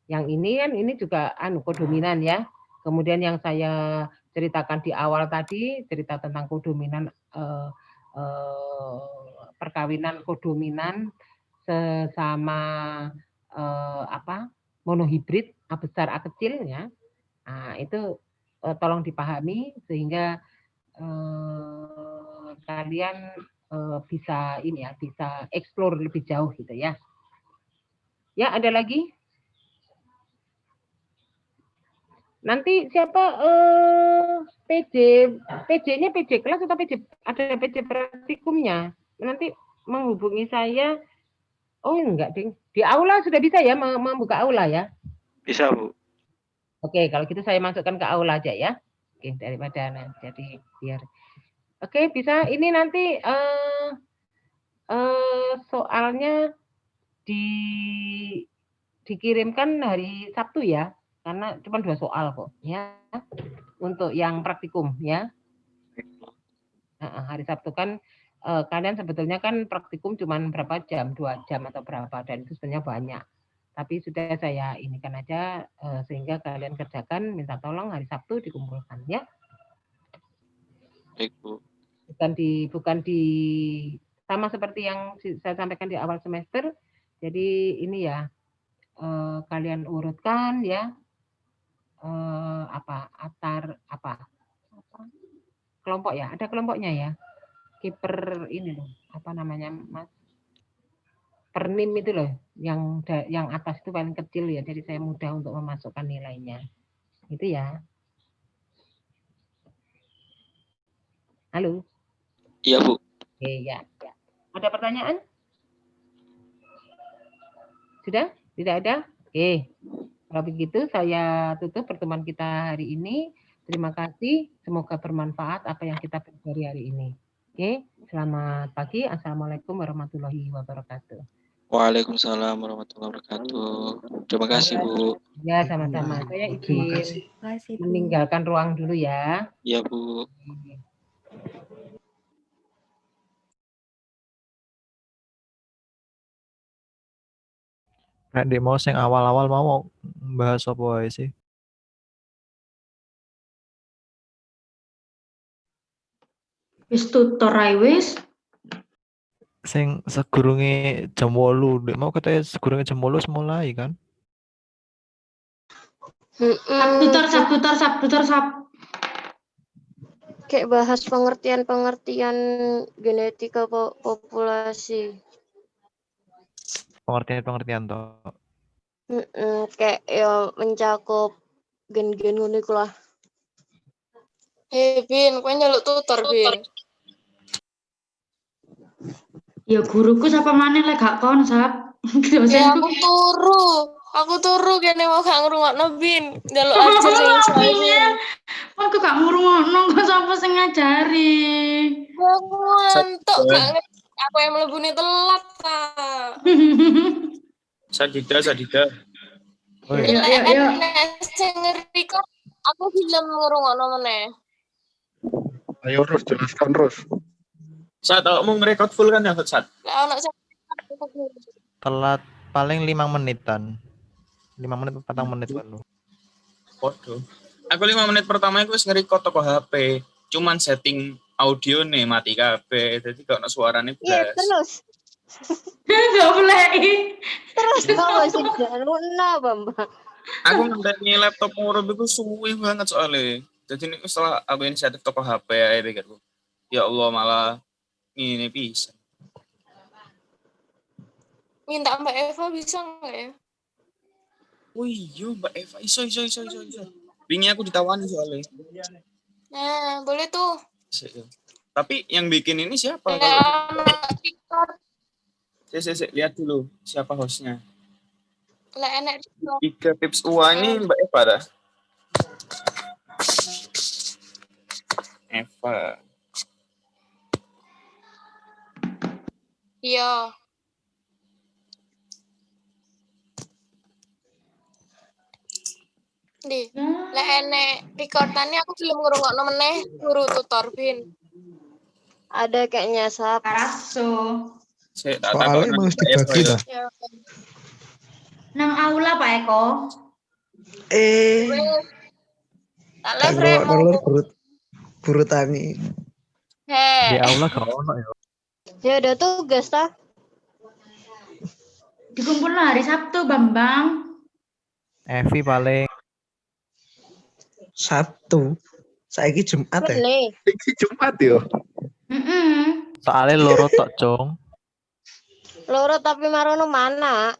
Yang ini kan ini juga kodominan ya. Kemudian yang saya ceritakan di awal tadi, cerita tentang kodominan perkawinan kodominan sesama monohibrid A besar A kecil ya. Nah, itu tolong dipahami sehingga kalian bisa ini ya, bisa explore lebih jauh gitu ya. Ya, ada lagi? Nanti siapa PJ-nya PJ kelas atau PJ ada PJ praktikumnya? Nanti menghubungi saya. Oh enggak, Ding. Di aula sudah bisa ya membuka aula ya? Bisa, Bu. Oke, kalau gitu saya masukkan ke aula aja ya. Oke, daripada jadi biar. Oke, bisa. Ini nanti soalnya dikirimkan hari Sabtu ya, karena cuma 2 soal kok ya untuk yang praktikum ya. Hari Sabtu kan kalian sebetulnya kan praktikum cuma berapa jam, 2 jam atau berapa, dan itu sebenarnya banyak. Tapi sudah saya inikan aja sehingga kalian kerjakan, minta tolong hari Sabtu dikumpulkan ya. Baik, Bu. Bukan di sama seperti yang saya sampaikan di awal semester. Jadi ini ya kalian urutkan ya kelompok ya, ada kelompoknya ya. Kiper ini loh, apa namanya Mas? Pernim itu loh, yang atas itu paling kecil ya, jadi saya mudah untuk memasukkan nilainya. Itu ya. Halo. Iya, Bu. Oke, ya. Ada pertanyaan? Sudah? Tidak ada? Oke. Kalau begitu saya tutup pertemuan kita hari ini. Terima kasih. Semoga bermanfaat apa yang kita pelajari hari ini. Oke. Selamat pagi. Assalamualaikum warahmatullahi wabarakatuh. Waalaikumsalam warahmatullahi wabarakatuh. Terima kasih, Bu. Ya, sama-sama. Saya izin meninggalkan ruang dulu ya. Iya, Bu. Nek di mau sing awal-awal mau bahas apa wae sih? Wis tutor ae wis. Sing segurunge jam 8, Dek mau katanya segurunge jam 8 mulai kan? Sab. Kayak bahas pengertian-pengertian genetika populasi. pengertian toh. Kayak ya mencakup gen-gen ngono iku lah. Bin, kowe nyeluk tutor, Bin. Ya guruku sapa maneh lek gak kon, Sap. Ya Dosenku. aku turu kene mau gak ngrungokno, Bin. Njaluk ajar sing sae, Bin. Aku gak ngurungokno kok sapa sing ngajari. Aku ngantuk gak ngerti. Aku yang mlebune telat ta. Sadida. Woi, Yo. Sing ngerti kok aku film ngrungokno meneh. Ayo terus jelaskan terus. Saat mau ngerekod full kan ya, Sat? Lah ono sing telat paling 5 menitan. 5 menit 4 menit kan lu. Podo. Aku 5 menit pertama aku wis ngerekod toko HP. Cuman setting audio nih mati kabeh. Jadi gak ono suarane Iya, blas. terus. Gak boleh. Terus apa sih januna, Bambang? Aku ngenteni laptop murub iku suwi banget soalnya. Jadi ini setelah aku inisiatif toko HP ya pikirku. Ya Allah malah ini bisa. minta Mbak Eva bisa nggak ya? Oh iya Mbak Eva, iso. Wingi aku ditawani soalnya. Nah, boleh tuh. Tapi yang bikin ini siapa? Ya, Saya lihat dulu siapa hostnya. lah enak. 3 tips uang ini Mbak Eva dah. Eva. Iya. Di, lah enek recordannya aku belum ngrungokno meneh guru tutor Bin. Ada kayaknya Sap. Raso. Soalnya emang harus dibagi dah. Ya. Nang aula Pak Eko. Tak Tak live rek ngelok mau. guru tani. Di He. aula gak ono ya. Ya udah tugas ta. Dikumpul hari Sabtu, Bambang. Evi paling Sabtu. Saiki Jumat ya. Bener. Saiki Jumat yo. Heeh. soalnya loro tok, Cong. Loro tapi marono mana?